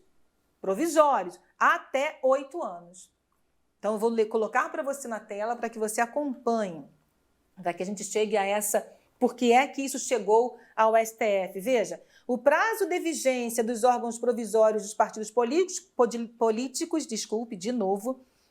provisórios, até 8 anos. Então, eu vou colocar para você na tela para que você acompanhe, para que a gente chegue a essa... Por que é que isso chegou ao STF? Veja, o prazo de vigência dos órgãos provisórios dos partidos políticos,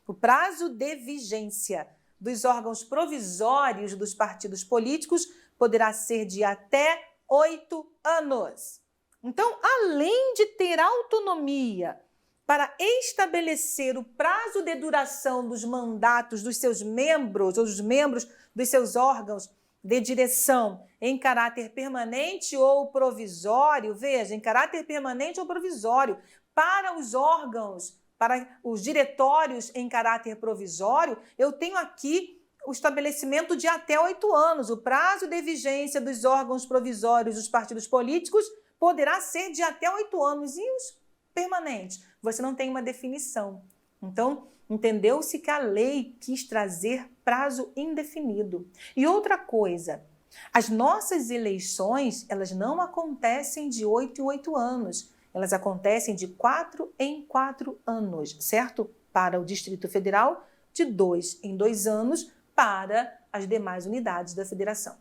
o prazo de vigência dos órgãos provisórios dos partidos políticos poderá ser de até 8 anos. Então, além de ter autonomia para estabelecer o prazo de duração dos mandatos dos seus membros ou dos membros dos seus órgãos de direção em caráter permanente ou provisório, veja, em caráter permanente ou provisório, para os órgãos, para os diretórios em caráter provisório, eu tenho aqui o estabelecimento de até 8 anos. O prazo de vigência dos órgãos provisórios dos partidos políticos poderá ser de até 8 anos. E os permanentes? Você não tem uma definição. Então, entendeu-se que a lei quis trazer prazo indefinido. E outra coisa, as nossas eleições, elas não acontecem de 8 em 8 anos. Elas acontecem de 4 em 4 anos, certo? Para o Distrito Federal, de 2 em 2 anos para as demais unidades da federação,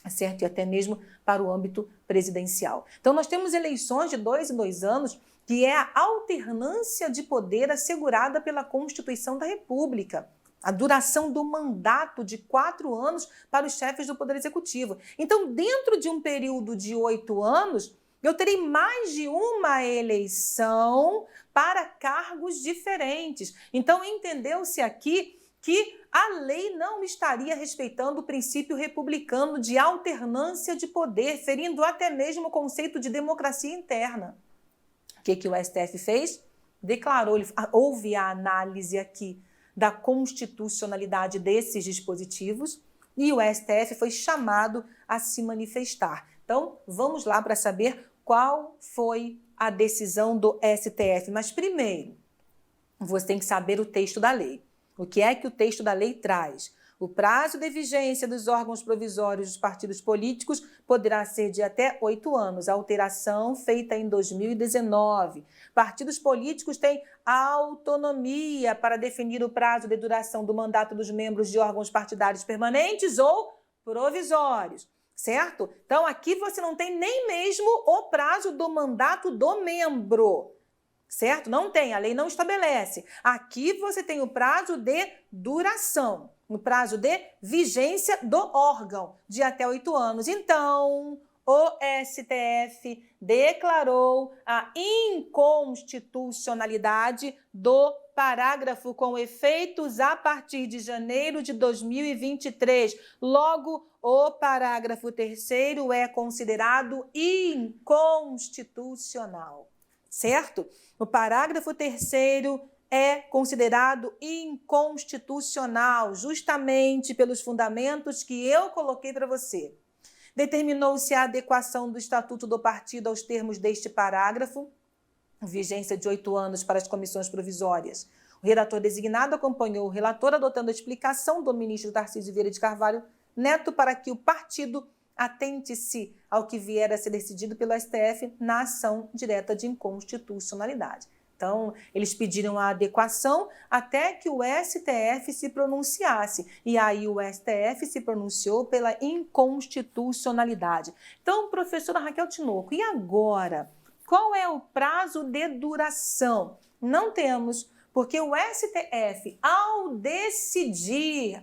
certo? E até mesmo para o âmbito presidencial. Então, nós temos eleições de 2 em 2 anos, que é a alternância de poder assegurada pela Constituição da República, a duração do mandato de 4 anos para os chefes do Poder Executivo. Então, dentro de um período de 8 anos, eu terei mais de uma eleição para cargos diferentes. Então, entendeu-se aqui que a lei não estaria respeitando o princípio republicano de alternância de poder, ferindo até mesmo o conceito de democracia interna. O que o STF fez? Declarou, houve a análise aqui da constitucionalidade desses dispositivos e o STF foi chamado a se manifestar. Então, vamos lá para saber qual foi a decisão do STF. Mas primeiro, você tem que saber o texto da lei. O que é que o texto da lei traz? O prazo de vigência dos órgãos provisórios dos partidos políticos poderá ser de até 8 anos. A alteração feita em 2019. Partidos políticos têm autonomia para definir o prazo de duração do mandato dos membros de órgãos partidários permanentes ou provisórios, certo? Então, aqui você não tem nem mesmo o prazo do mandato do membro, certo? Não tem, a lei não estabelece. Aqui você tem o prazo de duração, o prazo de vigência do órgão, de até 8 anos. Então, o STF declarou a inconstitucionalidade do parágrafo com efeitos a partir de janeiro de 2023. Logo, o parágrafo 3º é considerado inconstitucional, certo? O parágrafo 3º é considerado inconstitucional, justamente pelos fundamentos que eu coloquei para você. Determinou-se a adequação do Estatuto do Partido aos termos deste parágrafo, vigência de 8 anos para as comissões provisórias. O relator designado acompanhou o relator, adotando a explicação do ministro Tarcísio Vieira de Carvalho Neto para que o partido atente-se ao que vier a ser decidido pelo STF na ação direta de inconstitucionalidade. Então, eles pediram a adequação até que o STF se pronunciasse. E aí o STF se pronunciou pela inconstitucionalidade. Então, professora Raquel Tinoco, e agora? Qual é o prazo de duração? Não temos, Porque o STF, ao decidir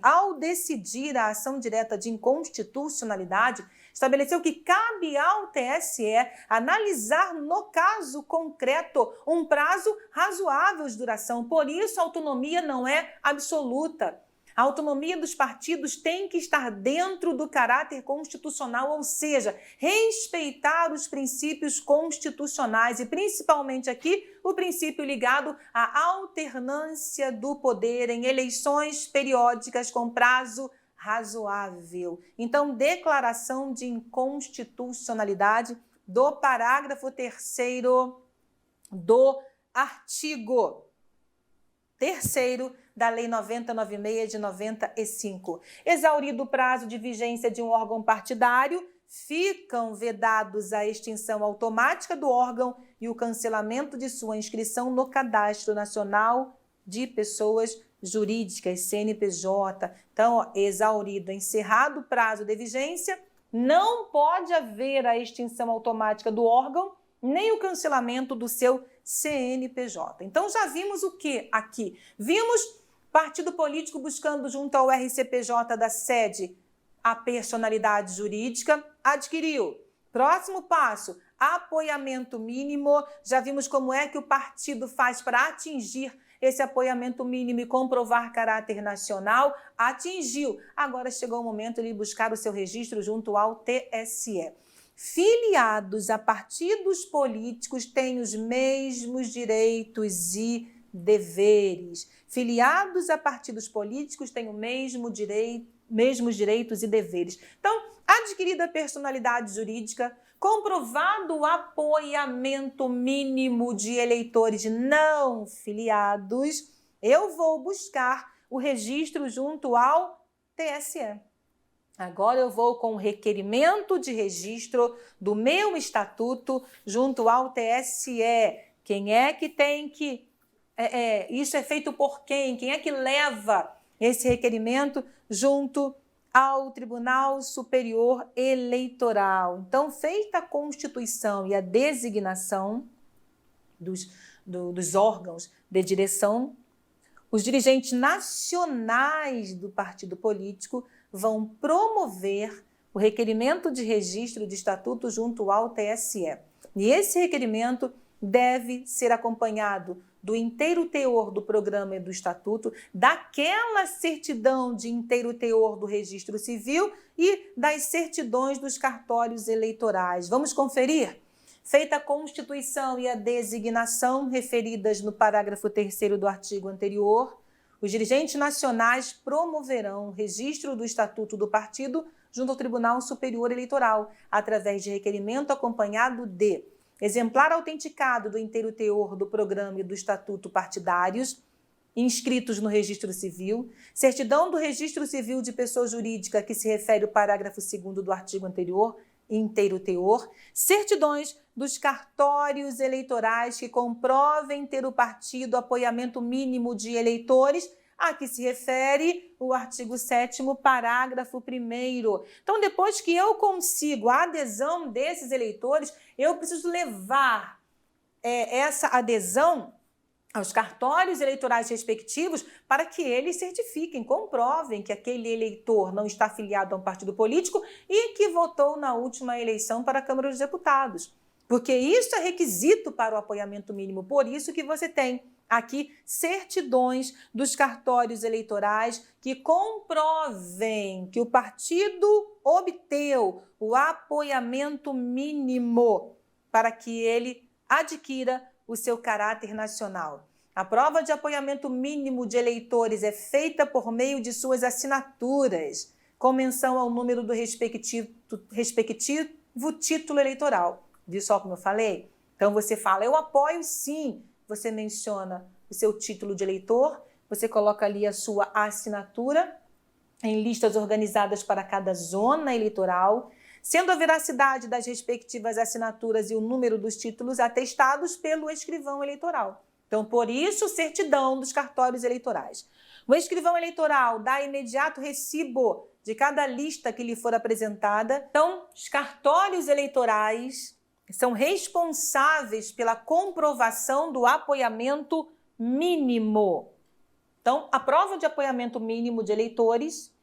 a ação direta de inconstitucionalidade, estabeleceu que cabe ao TSE analisar, no caso concreto, um prazo razoável de duração. Por isso, a autonomia não é absoluta. A autonomia dos partidos tem que estar dentro do caráter constitucional, ou seja, respeitar os princípios constitucionais e, principalmente aqui, o princípio ligado à alternância do poder em eleições periódicas com prazo razoável. Então, declaração de inconstitucionalidade do parágrafo 3º do artigo 3º da Lei 9096 de 95. Exaurido o prazo de vigência de um órgão partidário, ficam vedados a extinção automática do órgão e o cancelamento de sua inscrição no Cadastro Nacional de Pessoas Jurídicas, CNPJ. Então, exaurido, encerrado o prazo de vigência, não pode haver a extinção automática do órgão, nem o cancelamento do seu CNPJ. Então, já vimos o que aqui? Vimos partido político buscando junto ao RCPJ da sede a personalidade jurídica, adquiriu. Próximo passo, apoiamento mínimo. Já vimos como é que o partido faz para atingir esse apoiamento mínimo e comprovar caráter nacional. Atingiu. Agora chegou o momento de buscar o seu registro junto ao TSE. Filiados a partidos políticos têm os mesmos direitos e deveres. Filiados a partidos políticos têm mesmos direitos e deveres. Então, adquirida a personalidade jurídica, comprovado o apoiamento mínimo de eleitores não filiados, eu vou buscar o registro junto ao TSE. Agora eu vou com o requerimento de registro do meu estatuto junto ao TSE. Quem é que tem que... isso é feito por quem? Quem é que leva esse requerimento junto ao Tribunal Superior Eleitoral? Então, feita a constituição e a designação dos órgãos de direção, os dirigentes nacionais do partido político vão promover o requerimento de registro de estatuto junto ao TSE. E esse requerimento deve ser acompanhado do inteiro teor do programa e do estatuto, daquela certidão de inteiro teor do registro civil e das certidões dos cartórios eleitorais. Vamos conferir? Feita a constituição e a designação referidas no parágrafo 3º do artigo anterior, os dirigentes nacionais promoverão o registro do estatuto do partido junto ao Tribunal Superior Eleitoral, através de requerimento acompanhado de exemplar autenticado do inteiro teor do programa e do estatuto partidários, inscritos no registro civil, certidão do registro civil de pessoa jurídica que se refere ao parágrafo 2º do artigo anterior, inteiro teor, certidões dos cartórios eleitorais que comprovem ter o partido apoiamento mínimo de eleitores, a que se refere o artigo 7º, parágrafo 1º. Então, depois que eu consigo a adesão desses eleitores, eu preciso levar essa adesão aos cartórios eleitorais respectivos para que eles certifiquem, comprovem que aquele eleitor não está afiliado a um partido político e que votou na última eleição para a Câmara dos Deputados. Porque isso é requisito para o apoiamento mínimo. Por isso que você tem aqui certidões dos cartórios eleitorais que comprovem que o partido obteve o apoiamento mínimo para que ele adquira o seu caráter nacional. A prova de apoiamento mínimo de eleitores é feita por meio de suas assinaturas, com menção ao número do respectivo título eleitoral. Viu só como eu falei? Então você fala, eu apoio sim. Você menciona o seu título de eleitor, você coloca ali a sua assinatura em listas organizadas para cada zona eleitoral, sendo a veracidade das respectivas assinaturas e o número dos títulos atestados pelo escrivão eleitoral. Então, por isso, certidão dos cartórios eleitorais. O escrivão eleitoral dá imediato recibo de cada lista que lhe for apresentada. Então, os cartórios eleitorais são responsáveis pela comprovação do apoiamento mínimo. Então, a prova de apoiamento mínimo de eleitores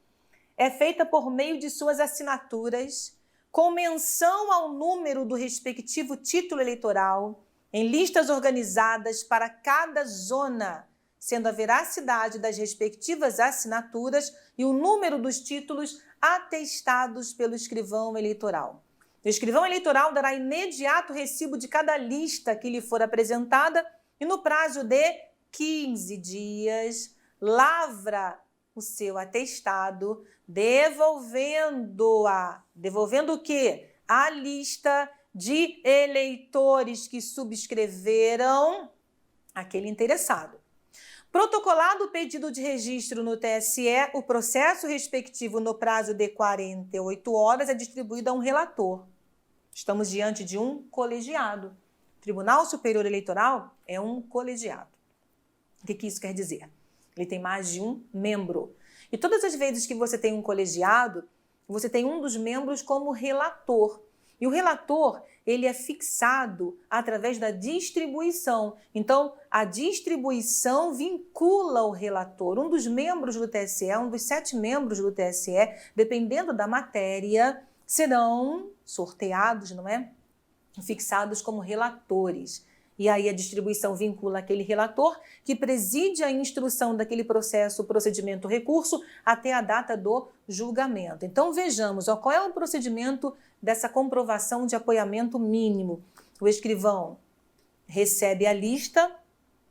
é feita por meio de suas assinaturas, com menção ao número do respectivo título eleitoral, em listas organizadas para cada zona, sendo a veracidade das respectivas assinaturas e o número dos títulos atestados pelo escrivão eleitoral. O escrivão eleitoral dará imediato recibo de cada lista que lhe for apresentada e, no prazo de 15 dias, lavra o seu atestado, devolvendo o quê? A lista de eleitores que subscreveram aquele interessado. Protocolado o pedido de registro no TSE, o processo respectivo no prazo de 48 horas é distribuído a um relator. Estamos diante de um colegiado. O Tribunal Superior Eleitoral é um colegiado. O que isso quer dizer? Ele tem mais de um membro. E todas as vezes que você tem um colegiado, você tem um dos membros como relator. E o relator, ele é fixado através da distribuição. Então, a distribuição vincula o relator. Um dos membros do TSE, um dos 7 membros do TSE, dependendo da matéria, serão sorteados, não é? Fixados como relatores. E aí a distribuição vincula aquele relator que preside a instrução daquele processo, procedimento, recurso até a data do julgamento. Então vejamos, qual é o procedimento dessa comprovação de apoiamento mínimo. O escrivão recebe a lista,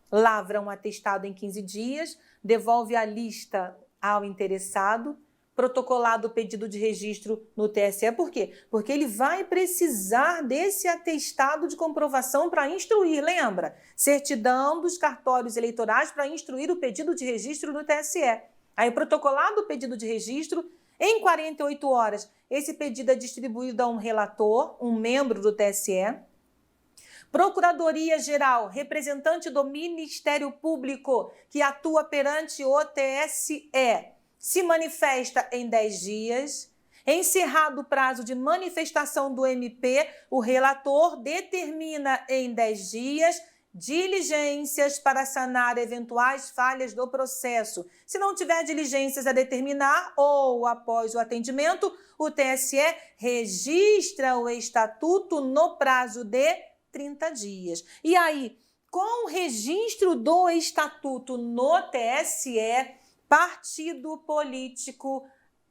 lavra um atestado em 15 dias, devolve a lista ao interessado, protocolado o pedido de registro no TSE. Por quê? Porque ele vai precisar desse atestado de comprovação para instruir, lembra? Certidão dos cartórios eleitorais para instruir o pedido de registro no TSE. Aí, protocolado o pedido de registro, em 48 horas, esse pedido é distribuído a um relator, um membro do TSE. Procuradoria-Geral, representante do Ministério Público que atua perante o TSE, se manifesta em 10 dias. Encerrado o prazo de manifestação do MP, o relator determina em 10 dias diligências para sanar eventuais falhas do processo. Se não tiver diligências a determinar ou após o atendimento, o TSE registra o estatuto no prazo de 30 dias. E aí, com o registro do estatuto no TSE, partido político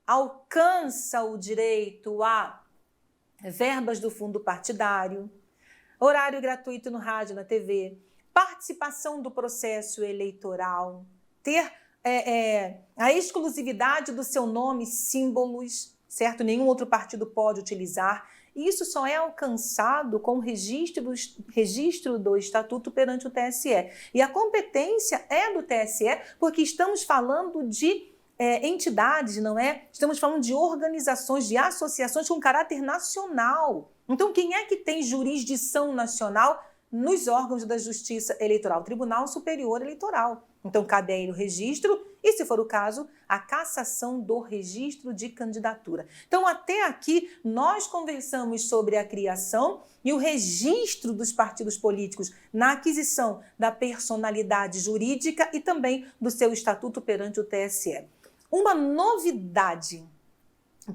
alcança o direito a verbas do fundo partidário, horário gratuito no rádio e na TV, participação do processo eleitoral, ter a exclusividade do seu nome, símbolos, certo? Nenhum outro partido pode utilizar. E isso só é alcançado com o registro do estatuto perante o TSE. E a competência é do TSE, porque estamos falando de entidades, não é? Estamos falando de organizações, de associações com caráter nacional. Então, quem é que tem jurisdição nacional nos órgãos da Justiça Eleitoral? Tribunal Superior Eleitoral. Então, cabe a ele o registro e, se for o caso, a cassação do registro de candidatura. Então, até aqui, nós conversamos sobre a criação e o registro dos partidos políticos na aquisição da personalidade jurídica e também do seu estatuto perante o TSE. Uma novidade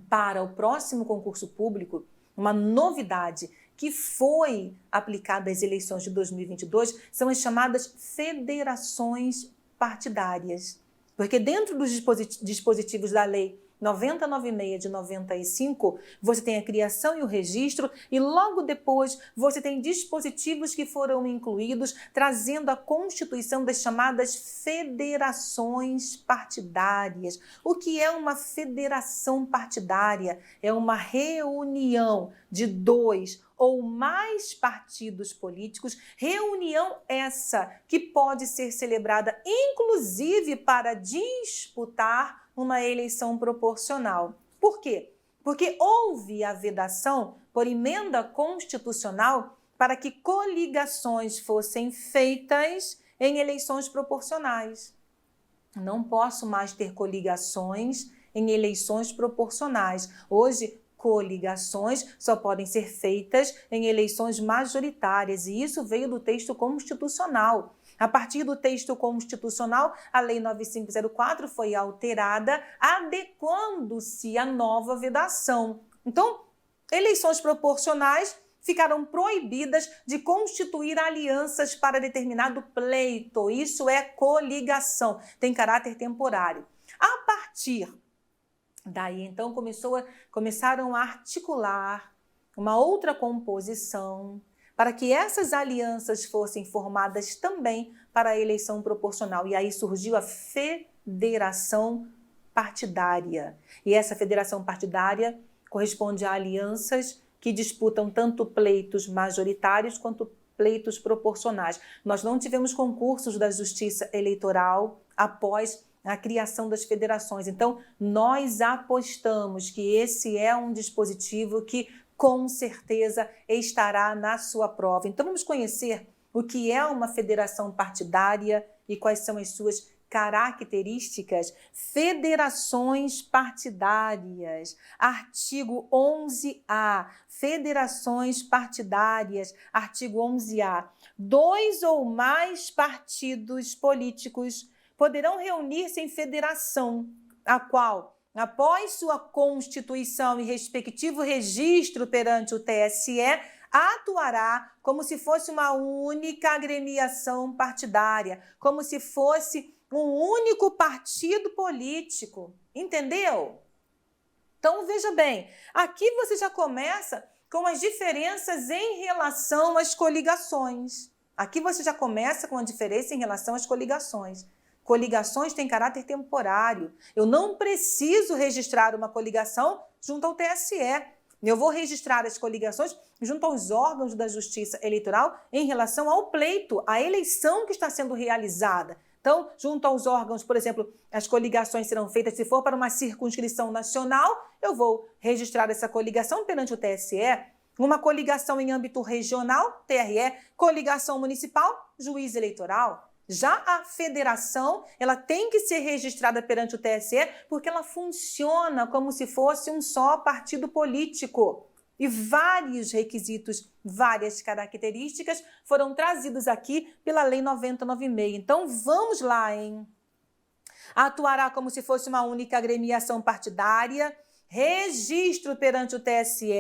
para o próximo concurso público, uma novidade que foi aplicada às eleições de 2022, são as chamadas federações partidárias. Porque dentro dos dispositivos da lei 9096 de 95, você tem a criação e o registro, e logo depois você tem dispositivos que foram incluídos, trazendo a constituição das chamadas federações partidárias. O que é uma federação partidária? É uma reunião de 2 ou mais partidos políticos, reunião essa que pode ser celebrada inclusive para disputar uma eleição proporcional. Por quê? Porque houve a vedação por emenda constitucional para que coligações fossem feitas em eleições proporcionais. Não posso mais ter coligações em eleições proporcionais. Hoje, coligações só podem ser feitas em eleições majoritárias, e isso veio do texto constitucional. A partir do texto constitucional, a Lei 9504 foi alterada, adequando-se à nova vedação. Então, eleições proporcionais ficaram proibidas de constituir alianças para determinado pleito. Isso é coligação, tem caráter temporário. A partir daí, então, começaram a articular uma outra composição para que essas alianças fossem formadas também para a eleição proporcional. E aí surgiu a federação partidária. E essa federação partidária corresponde a alianças que disputam tanto pleitos majoritários quanto pleitos proporcionais. Nós não tivemos concursos da Justiça Eleitoral após a criação das federações. Então, nós apostamos que esse é um dispositivo que, com certeza, estará na sua prova. Então, vamos conhecer o que é uma federação partidária e quais são as suas características. Federações partidárias, artigo 11A. Federações partidárias, artigo 11A. 2 ou mais partidos políticos poderão reunir-se em federação, a qual, após sua constituição e respectivo registro perante o TSE, atuará como se fosse uma única agremiação partidária, como se fosse um único partido político. Entendeu? Então, veja bem, aqui você já começa com as diferenças em relação às coligações. Aqui você já começa com a diferença em relação às coligações. Coligações têm caráter temporário. Eu não preciso registrar uma coligação junto ao TSE. Eu vou registrar as coligações junto aos órgãos da Justiça Eleitoral em relação ao pleito, à eleição que está sendo realizada. Então, junto aos órgãos, por exemplo, as coligações serão feitas, se for para uma circunscrição nacional, eu vou registrar essa coligação perante o TSE. Uma coligação em âmbito regional, TRE, coligação municipal, juiz eleitoral. Já a federação, ela tem que ser registrada perante o TSE porque ela funciona como se fosse um só partido político. E vários requisitos, várias características foram trazidos aqui pela Lei 9096. Então, vamos lá, hein? Atuará como se fosse uma única agremiação partidária, registro perante o TSE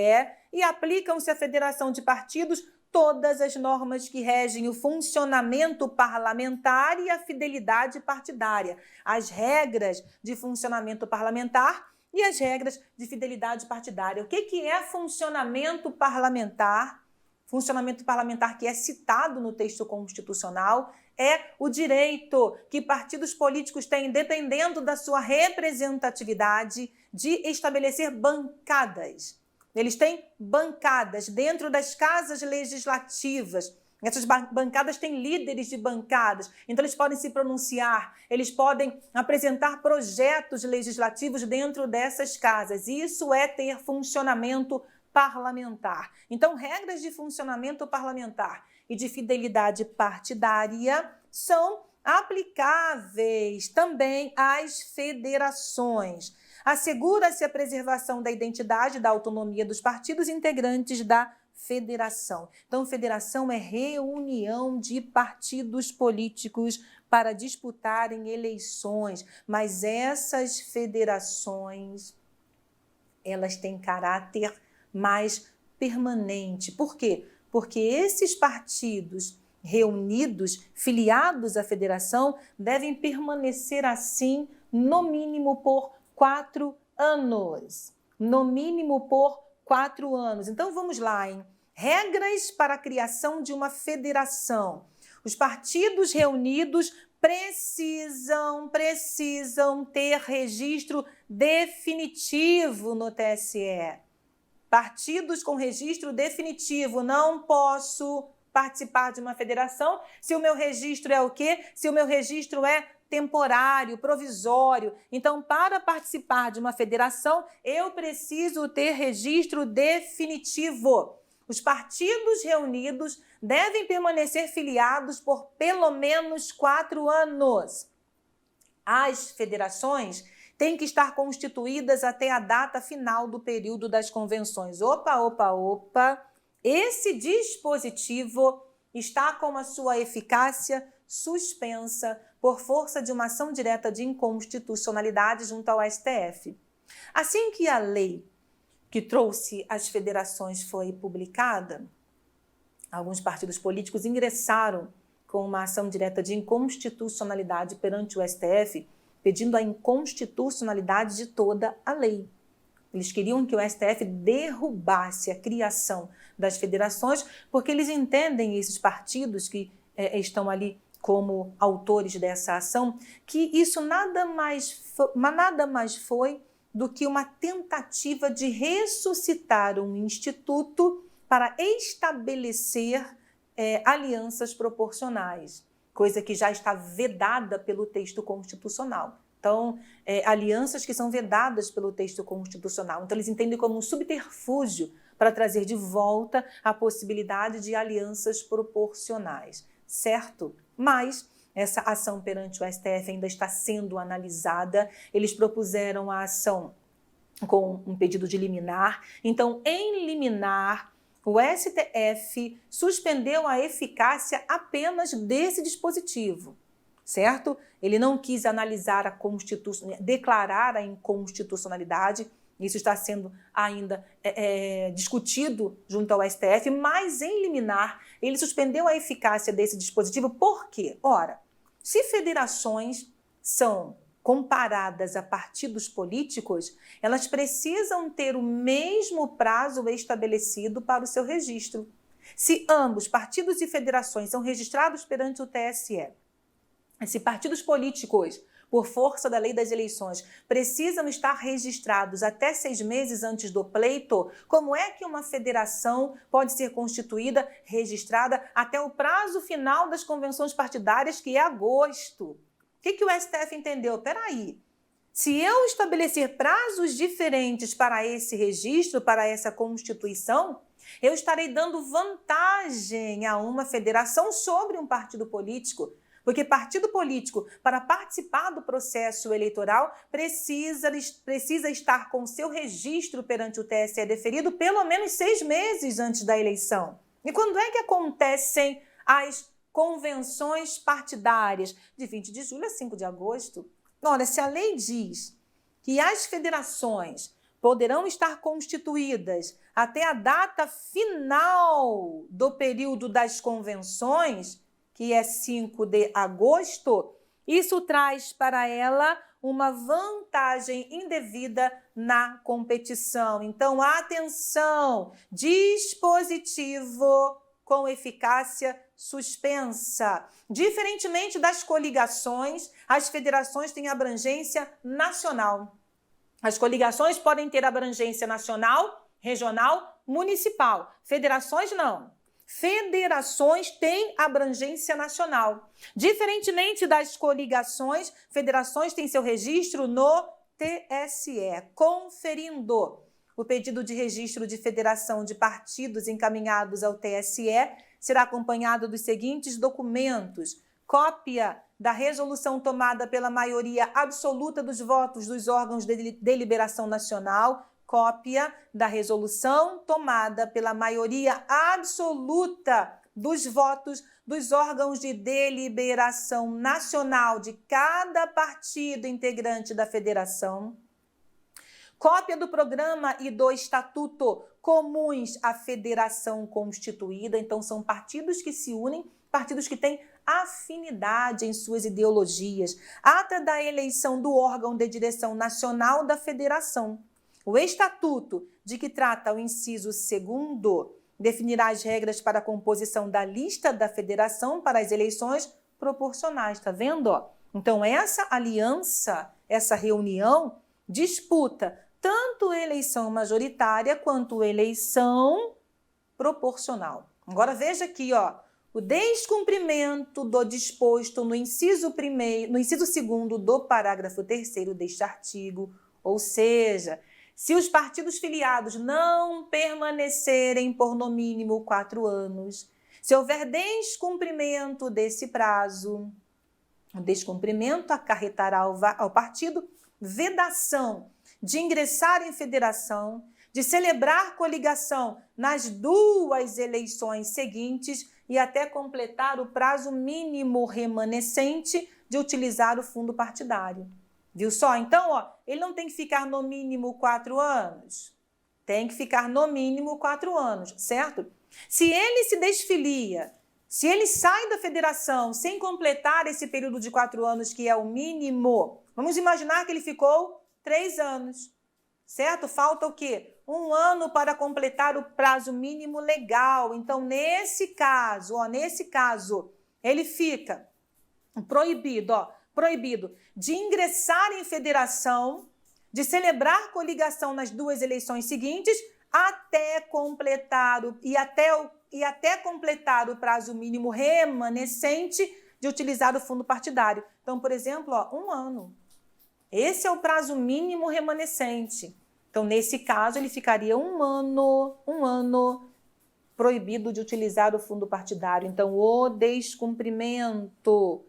e aplicam-se à federação de partidos todas as normas que regem o funcionamento parlamentar e a fidelidade partidária, as regras de funcionamento parlamentar e as regras de fidelidade partidária. O que é funcionamento parlamentar? Funcionamento parlamentar que é citado no texto constitucional é o direito que partidos políticos têm, dependendo da sua representatividade, de estabelecer bancadas. Eles têm bancadas dentro das casas legislativas. Essas bancadas têm líderes de bancadas, então eles podem se pronunciar, eles podem apresentar projetos legislativos dentro dessas casas. Isso é ter funcionamento parlamentar. Então, regras de funcionamento parlamentar e de fidelidade partidária são aplicáveis também às federações. Assegura-se a preservação da identidade e da autonomia dos partidos integrantes da federação. Então, federação é reunião de partidos políticos para disputarem eleições, mas essas federações, elas têm caráter mais permanente. Por quê? Porque esses partidos reunidos, filiados à federação, devem permanecer assim, no mínimo por 4 anos. No mínimo por 4 anos. Então, vamos lá, hein? Regras para a criação de uma federação. Os partidos reunidos precisam ter registro definitivo no TSE. Partidos com registro definitivo. Não posso participar de uma federação se o meu registro é o quê? Se o meu registro é temporário, provisório. Então, para participar de uma federação, eu preciso ter registro definitivo. Os partidos reunidos devem permanecer filiados por pelo menos 4 anos. As federações têm que estar constituídas até a data final do período das convenções. Opa! Esse dispositivo está com a sua eficácia suspensa por força de uma ação direta de inconstitucionalidade junto ao STF. Assim que a lei que trouxe as federações foi publicada, alguns partidos políticos ingressaram com uma ação direta de inconstitucionalidade perante o STF, pedindo a inconstitucionalidade de toda a lei. Eles queriam que o STF derrubasse a criação das federações, porque eles entendem, esses partidos que estão ali como autores dessa ação, que isso nada mais foi do que uma tentativa de ressuscitar um instituto para estabelecer alianças proporcionais, coisa que já está vedada pelo texto constitucional. Então, alianças que são vedadas pelo texto constitucional. Então, eles entendem como um subterfúgio para trazer de volta a possibilidade de alianças proporcionais, certo? Mas essa ação perante o STF ainda está sendo analisada. Eles propuseram a ação com um pedido de liminar. Então, em liminar, o STF suspendeu a eficácia apenas desse dispositivo, certo? Ele não quis analisar a Constituição, declarar a inconstitucionalidade. Isso está sendo ainda discutido junto ao STF, mas em liminar, ele suspendeu a eficácia desse dispositivo. Por quê? Ora, se federações são comparadas a partidos políticos, elas precisam ter o mesmo prazo estabelecido para o seu registro. Se ambos, partidos e federações, são registrados perante o TSE, se partidos políticos, por força da lei das eleições, precisam estar registrados até 6 meses antes do pleito, como é que uma federação pode ser constituída, registrada até o prazo final das convenções partidárias, que é agosto? O que o STF entendeu? Peraí, se eu estabelecer prazos diferentes para esse registro, para essa constituição, eu estarei dando vantagem a uma federação sobre um partido político. Porque partido político, para participar do processo eleitoral, precisa estar com seu registro perante o TSE deferido pelo menos 6 meses antes da eleição. E quando é que acontecem as convenções partidárias? De 20 de julho a 5 de agosto. Ora, se a lei diz que as federações poderão estar constituídas até a data final do período das convenções, que é 5 de agosto, isso traz para ela uma vantagem indevida na competição. Então, atenção, dispositivo com eficácia suspensa. Diferentemente das coligações, as federações têm abrangência nacional. As coligações podem ter abrangência nacional, regional, municipal. Federações não. Federações têm abrangência nacional. Diferentemente das coligações, federações têm seu registro no TSE, conferindo. O pedido de registro de federação de partidos encaminhados ao TSE será acompanhado dos seguintes documentos: cópia da resolução tomada pela maioria absoluta dos votos dos órgãos de deliberação nacional, cópia da resolução tomada pela maioria absoluta dos votos dos órgãos de deliberação nacional de cada partido integrante da federação, cópia do programa e do estatuto comuns à federação constituída. Então, são partidos que se unem, partidos que têm afinidade em suas ideologias. Ata da eleição do órgão de direção nacional da federação. O estatuto de que trata o inciso 2º definirá as regras para a composição da lista da federação para as eleições proporcionais. Tá vendo? Então, essa aliança, essa reunião, disputa tanto eleição majoritária quanto eleição proporcional. Agora, veja aqui, o descumprimento do disposto no inciso 2º do parágrafo 3º deste artigo, ou seja, se os partidos filiados não permanecerem por no mínimo 4 anos, se houver descumprimento desse prazo, o descumprimento acarretará ao partido vedação de ingressar em federação, de celebrar coligação nas 2 eleições seguintes e até completar o prazo mínimo remanescente de utilizar o fundo partidário. Viu só? Então, ele não tem que ficar no mínimo 4 anos. Tem que ficar no mínimo 4 anos, certo? Se ele se desfilia, se ele sai da federação sem completar esse período de 4 anos, que é o mínimo, vamos imaginar que ele ficou 3 anos, certo? Falta o quê? 1 ano para completar o prazo mínimo legal. Então, nesse caso, ele fica proibido de ingressar em federação, de celebrar coligação nas 2 eleições seguintes, até completar o prazo mínimo remanescente de utilizar o fundo partidário. Então, por exemplo, 1 ano. Esse é o prazo mínimo remanescente. Então, nesse caso, ele ficaria 1 ano proibido de utilizar o fundo partidário. Então, o descumprimento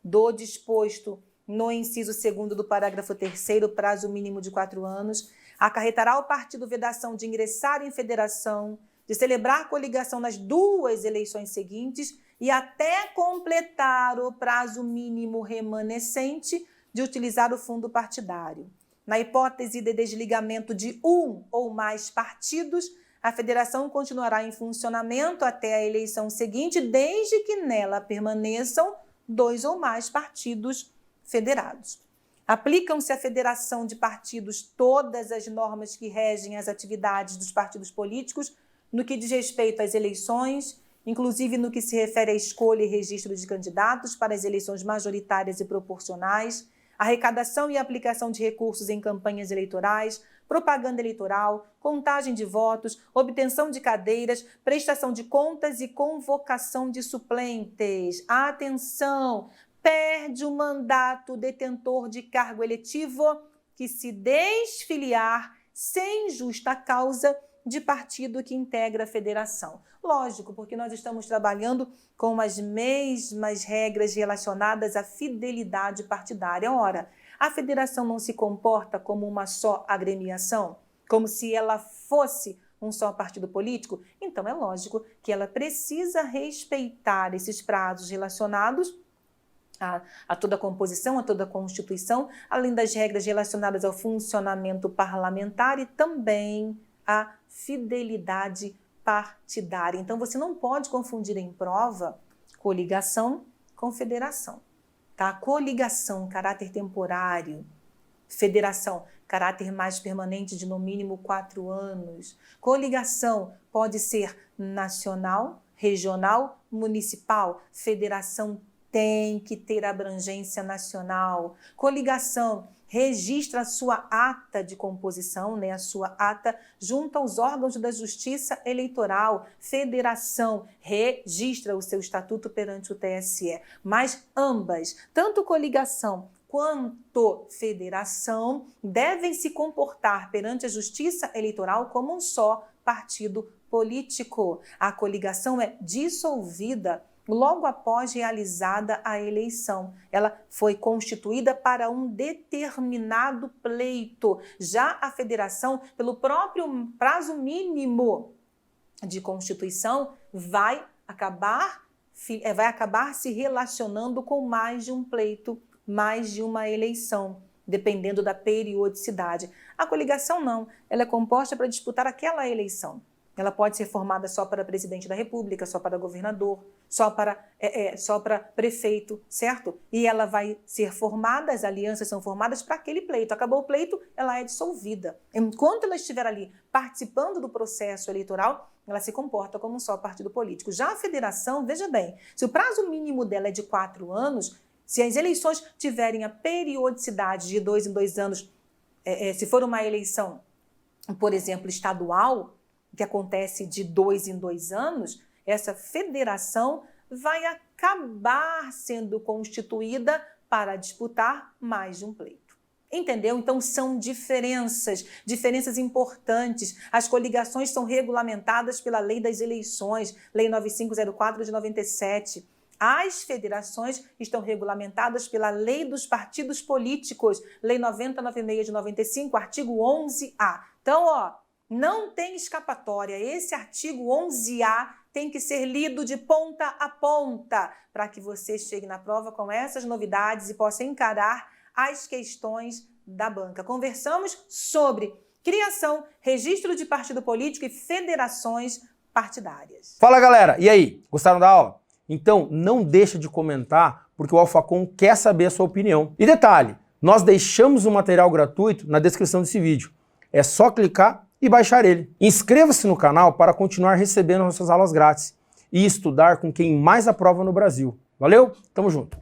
do disposto no inciso 2º do parágrafo 3º, prazo mínimo de 4 anos, acarretará ao partido vedação de ingressar em federação, de celebrar coligação nas 2 eleições seguintes e até completar o prazo mínimo remanescente de utilizar o fundo partidário. Na hipótese de desligamento de 1 ou mais partidos, a federação continuará em funcionamento até a eleição seguinte, desde que nela permaneçam 2 ou mais partidos federados. Aplicam-se à federação de partidos todas as normas que regem as atividades dos partidos políticos no que diz respeito às eleições, inclusive no que se refere à escolha e registro de candidatos para as eleições majoritárias e proporcionais, arrecadação e aplicação de recursos em campanhas eleitorais, propaganda eleitoral, contagem de votos, obtenção de cadeiras, prestação de contas e convocação de suplentes. Atenção! Perde o mandato o detentor de cargo eletivo que se desfiliar sem justa causa de partido que integra a federação. Lógico, porque nós estamos trabalhando com as mesmas regras relacionadas à fidelidade partidária. Ora, a federação não se comporta como uma só agremiação, como se ela fosse um só partido político? Então é lógico que ela precisa respeitar esses prazos relacionados a toda a composição, a toda a Constituição, além das regras relacionadas ao funcionamento parlamentar e também a fidelidade partidária. Então, você não pode confundir em prova coligação com federação. Tá? Coligação, caráter temporário. Federação, caráter mais permanente de no mínimo 4 anos. Coligação pode ser nacional, regional, municipal. Federação tem que ter abrangência nacional. Coligação registra a sua ata de composição, a sua ata junto aos órgãos da Justiça Eleitoral. Federação registra o seu estatuto perante o TSE. Mas ambas, tanto coligação quanto federação, devem se comportar perante a Justiça Eleitoral como um só partido político. A coligação é dissolvida logo após realizada a eleição. Ela foi constituída para um determinado pleito. Já a federação, pelo próprio prazo mínimo de constituição, vai acabar se relacionando com mais de um pleito, mais de uma eleição, dependendo da periodicidade. A coligação não, ela é composta para disputar aquela eleição. Ela pode ser formada só para presidente da República, só para governador, só para prefeito, certo? E ela vai ser formada, as alianças são formadas para aquele pleito. Acabou o pleito, ela é dissolvida. Enquanto ela estiver ali participando do processo eleitoral, ela se comporta como um só partido político. Já a federação, veja bem, se o prazo mínimo dela é de 4 anos, se as eleições tiverem a periodicidade de 2 em 2 anos, se for uma eleição, por exemplo, estadual, que acontece de 2 em 2 anos, essa federação vai acabar sendo constituída para disputar mais de um pleito. Entendeu? Então são diferenças importantes. As coligações são regulamentadas pela Lei das Eleições, Lei 9504 de 97. As federações estão regulamentadas pela Lei dos Partidos Políticos, Lei 9096 de 95, artigo 11A. Então, Não tem escapatória. Esse artigo 11A tem que ser lido de ponta a ponta para que você chegue na prova com essas novidades e possa encarar as questões da banca. Conversamos sobre criação, registro de partido político e federações partidárias. Fala, galera! E aí, gostaram da aula? Então, não deixa de comentar, porque o Alphacom quer saber a sua opinião. E detalhe, nós deixamos um material gratuito na descrição desse vídeo. É só clicar e baixar ele. Inscreva-se no canal para continuar recebendo nossas aulas grátis e estudar com quem mais aprova no Brasil. Valeu? Tamo junto!